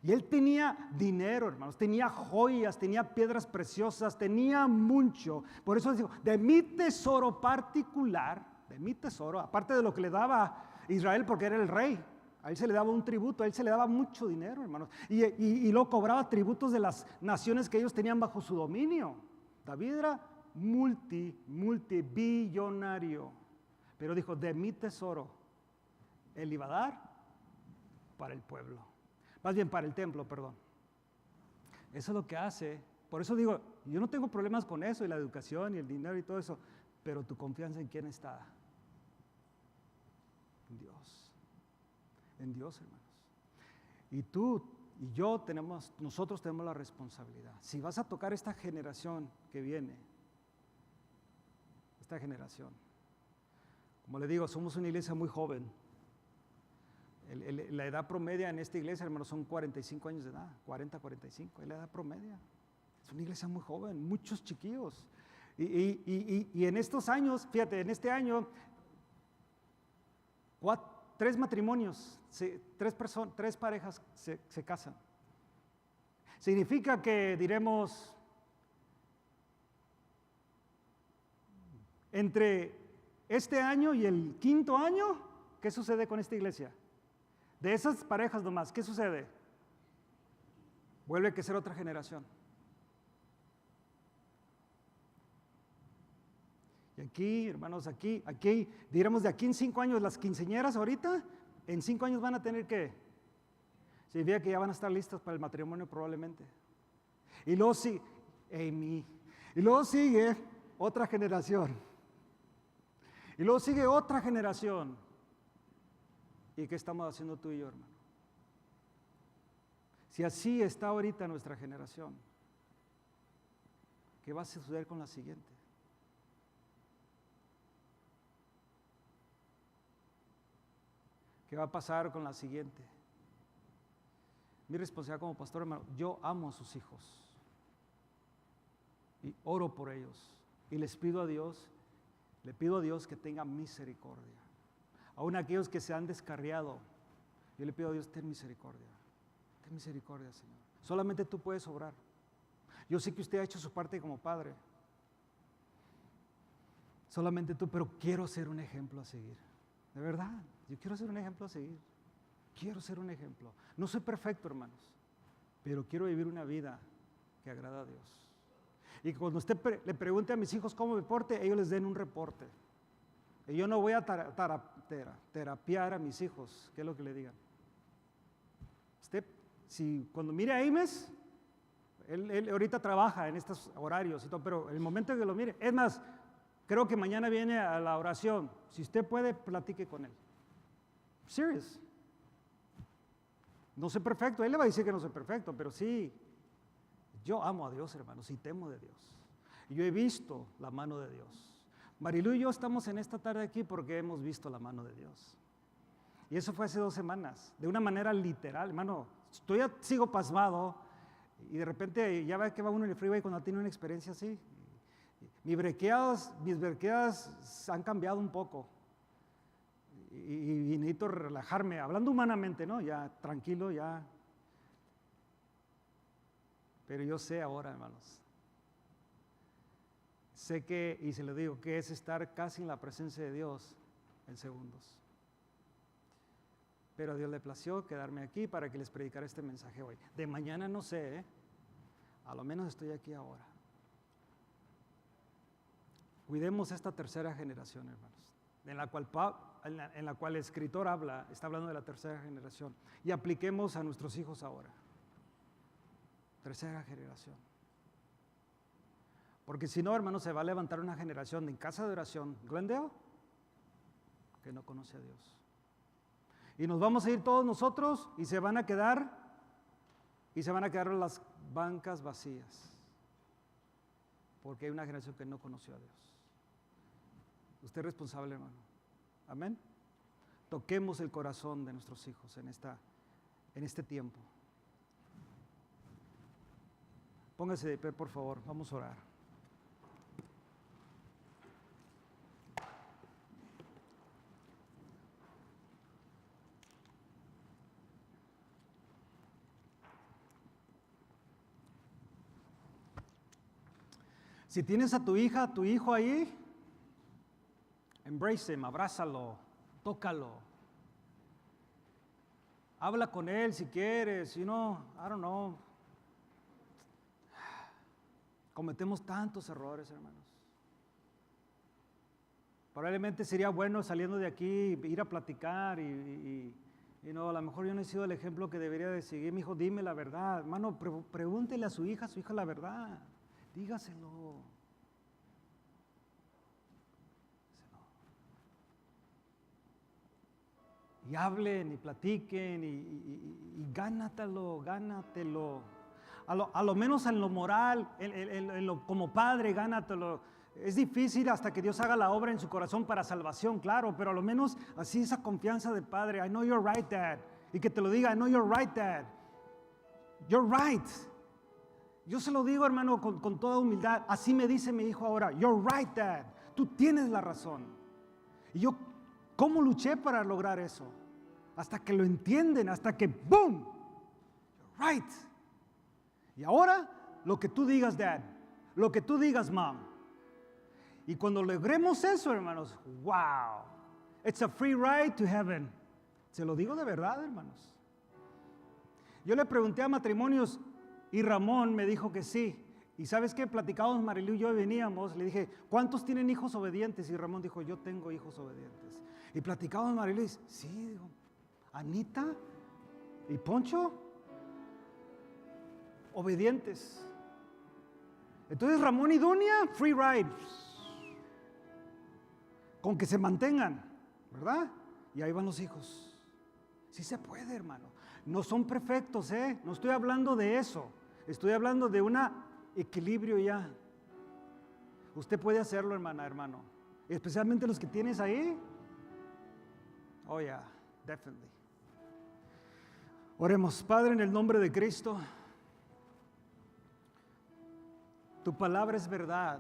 Y él tenía dinero, hermanos, tenía joyas, tenía piedras preciosas, tenía mucho. Por eso dijo, de mi tesoro particular, de mi tesoro, aparte de lo que le daba Israel porque era el rey. A él se le daba un tributo, a él se le daba mucho dinero, hermanos. Y luego cobraba tributos de las naciones que ellos tenían bajo su dominio. David era multibillonario. Pero dijo, de mi tesoro, él iba a dar para el pueblo. Más bien para el templo, perdón. Eso es lo que hace. Por eso digo, yo no tengo problemas con eso, y la educación, y el dinero, y todo eso. Pero tu confianza en quién está. En Dios. En Dios, hermanos. Y tú y yo nosotros tenemos la responsabilidad. Si vas a tocar esta generación que viene, esta generación, como le digo, somos una iglesia muy joven. La edad promedia en esta iglesia, hermanos, son 45 años de edad, 40, 45, es la edad promedia. Es una iglesia muy joven, muchos chiquillos. Y en estos años, fíjate, en este año, 3 matrimonios, 3 parejas se casan. Significa que diremos, entre este año y el 5.º año, ¿qué sucede con esta iglesia? De esas parejas nomás, ¿qué sucede? Vuelve a ser otra generación. Y aquí, hermanos, aquí, diríamos de aquí en 5 años, las quinceañeras ahorita, en 5 años van a tener que, significa que ya van a estar listas para el matrimonio probablemente. Y luego sigue, Amy, y luego sigue otra generación. Y luego sigue otra generación. ¿Y qué estamos haciendo tú y yo, hermano? Si así está ahorita nuestra generación, ¿qué va a suceder con la siguiente? ¿Qué va a pasar con la siguiente? Mi responsabilidad como pastor, hermano, yo amo a sus hijos y oro por ellos y les pido a Dios, le pido a Dios que tenga misericordia. Aún aquellos que se han descarriado, yo le pido a Dios, ten misericordia, Señor. Solamente tú puedes obrar. Yo sé que usted ha hecho su parte como padre, solamente tú, pero quiero ser un ejemplo a seguir, de verdad. Yo quiero ser un ejemplo a seguir. Quiero ser un ejemplo. No soy perfecto, hermanos, pero quiero vivir una vida que agrada a Dios. Y cuando usted le pregunte a mis hijos cómo me porte, ellos les den un reporte. Y yo no voy a terapiar a mis hijos, ¿qué es lo que le digan? Usted, si cuando mire a Imes, él ahorita trabaja en estos horarios y todo, pero el momento que lo mire, es más, creo que mañana viene a la oración. Si usted puede, platique con él. Serious. No soy perfecto, él le va a decir que no soy perfecto, pero sí, yo amo a Dios, hermanos, y temo de Dios. Y yo he visto la mano de Dios. Marilu y yo estamos en esta tarde aquí porque hemos visto la mano de Dios. Y eso fue hace 2 semanas, de una manera literal, hermano. Todavía sigo pasmado y de repente ya ve que va uno en el freeway cuando tiene una experiencia así. Mis brequeadas han cambiado un poco. Y necesito relajarme, hablando humanamente, ¿no? Ya tranquilo, ya. Pero yo sé ahora, hermanos. Sé que, y se lo digo, que es estar casi en la presencia de Dios en segundos. Pero a Dios le plació quedarme aquí para que les predicara este mensaje hoy. De mañana no sé, ¿eh? A lo menos estoy aquí ahora. Cuidemos esta tercera generación, hermanos, en la cual el escritor está hablando de la tercera generación, y apliquemos a nuestros hijos ahora. Tercera generación. Porque si no, hermanos, se va a levantar una generación en casa de oración, Glendale, que no conoce a Dios. Y nos vamos a ir todos nosotros y se van a quedar las bancas vacías. Porque hay una generación que no conoció a Dios. Usted es responsable, hermano. Amén. Toquemos el corazón de nuestros hijos en este tiempo. Póngase de pie, por favor. Vamos a orar. Si tienes a tu hija, a tu hijo ahí, embrace him, abrázalo, tócalo. Habla con él si quieres, I don't know. Cometemos tantos errores, hermanos. Probablemente sería bueno saliendo de aquí ir a platicar y a lo mejor yo no he sido el ejemplo que debería de seguir. Mi hijo, dime la verdad. Hermano, pregúntele a su hija la verdad. Dígaselo. Y hablen y platiquen y gánatelo. A lo menos en lo moral, como padre, gánatelo. Es difícil hasta que Dios haga la obra en su corazón para salvación, claro, pero a lo menos así esa confianza de padre. I know you're right, Dad. Y que te lo diga, I know you're right, Dad. You're right. Yo se lo digo, hermano, con toda humildad. Así me dice mi hijo ahora, you're right, Dad. Tú tienes la razón. Y yo, ¿cómo luché para lograr eso? Hasta que lo entienden, hasta que ¡boom! You're right. Y ahora, lo que tú digas, Dad. Lo que tú digas, Mom. Y cuando logremos eso, hermanos, wow. It's a free ride to heaven. Se lo digo de verdad, hermanos. Yo le pregunté a matrimonios y Ramón me dijo que sí. Y ¿sabes qué? Platicábamos, Marilu y yo veníamos. Le dije, ¿cuántos tienen hijos obedientes? Y Ramón dijo, yo tengo hijos obedientes. Y platicábamos, Marilu y dice, sí, digo, Anita y Poncho, obedientes. Entonces Ramón y Dunia, free ride. Con que se mantengan, ¿verdad? Y ahí van los hijos. Sí se puede, hermano. No son perfectos, no estoy hablando de eso. Estoy hablando de un equilibrio ya. Usted puede hacerlo, hermano. Especialmente los que tienes ahí. Oh, yeah, definitely. Oremos. Padre, en el nombre de Cristo, tu palabra es verdad.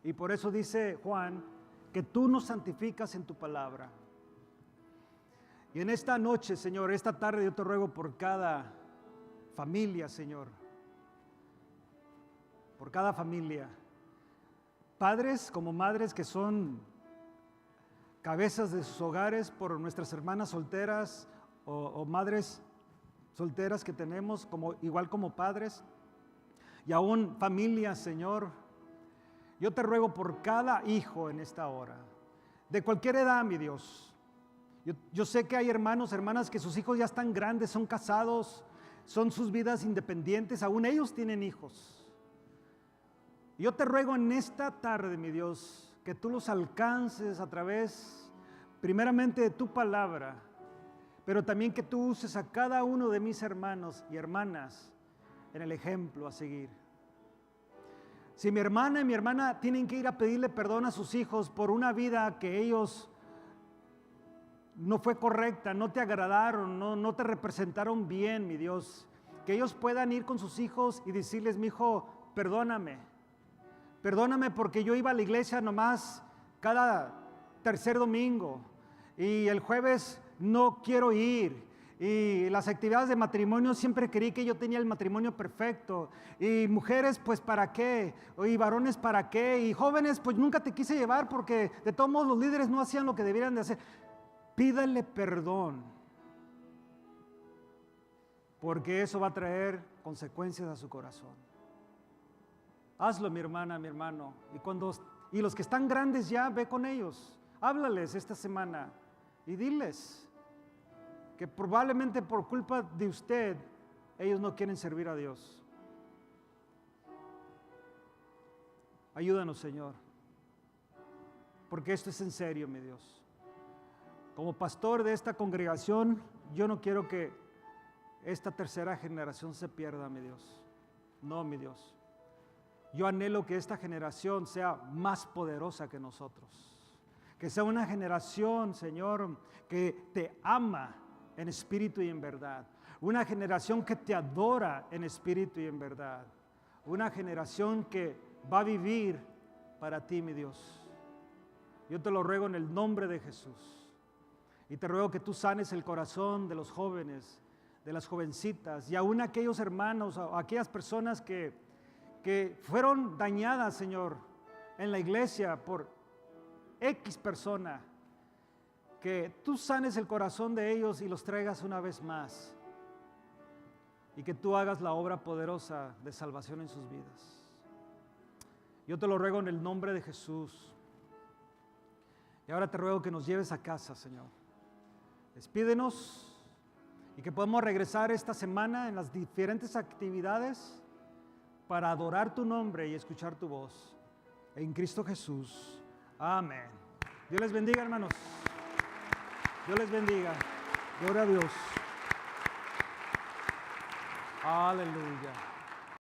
Y por eso dice Juan, que tú nos santificas en tu palabra. Y en esta noche, Señor, esta tarde yo te ruego por cada familia, Señor. Por cada familia. Padres como madres que son cabezas de sus hogares, por nuestras hermanas solteras o madres solteras que tenemos, igual como padres. Y aún familias, Señor. Yo te ruego por cada hijo en esta hora. De cualquier edad, mi Dios. Yo sé que hay hermanos, hermanas que sus hijos ya están grandes, son casados, son sus vidas independientes, aún ellos tienen hijos. Yo te ruego en esta tarde, mi Dios, que tú los alcances a través, primeramente, de tu palabra, pero también que tú uses a cada uno de mis hermanos y hermanas en el ejemplo a seguir. Si mi hermana y mi hermana tienen que ir a pedirle perdón a sus hijos por una vida que ellos no fue correcta, no te agradaron, no te representaron bien, mi Dios, que ellos puedan ir con sus hijos y decirles, mi hijo, perdóname porque yo iba a la iglesia nomás cada tercer domingo y el jueves no quiero ir. Y las actividades de matrimonio siempre creí que yo tenía el matrimonio perfecto. Y mujeres, pues ¿para qué? Y varones, ¿para qué? Y jóvenes, pues nunca te quise llevar porque de todos modos los líderes no hacían lo que debieran de hacer. Pídale perdón. Porque eso va a traer consecuencias a su corazón. Hazlo, mi hermana, mi hermano. Y los que están grandes ya, ve con ellos. Háblales esta semana y diles que probablemente por culpa de usted, ellos no quieren servir a Dios. Ayúdanos, Señor, porque esto es en serio, mi Dios. Como pastor de esta congregación, yo no quiero que esta tercera generación se pierda, mi Dios. No, mi Dios. Yo anhelo que esta generación sea más poderosa que nosotros. Que sea una generación, Señor, que te ama en espíritu y en verdad. Una generación que te adora en espíritu y en verdad. Una generación que va a vivir para ti, mi Dios. Yo te lo ruego en el nombre de Jesús. Y te ruego que tú sanes el corazón de los jóvenes, de las jovencitas y aún aquellos hermanos, aquellas personas que fueron dañadas, Señor, en la iglesia por X persona. Que tú sanes el corazón de ellos y los traigas una vez más. Y que tú hagas la obra poderosa de salvación en sus vidas. Yo te lo ruego en el nombre de Jesús. Y ahora te ruego que nos lleves a casa, Señor. Despídenos y que podamos regresar esta semana en las diferentes actividades para adorar tu nombre y escuchar tu voz. En Cristo Jesús. Amén. Dios les bendiga, hermanos. Dios les bendiga. Gloria a Dios. Aleluya.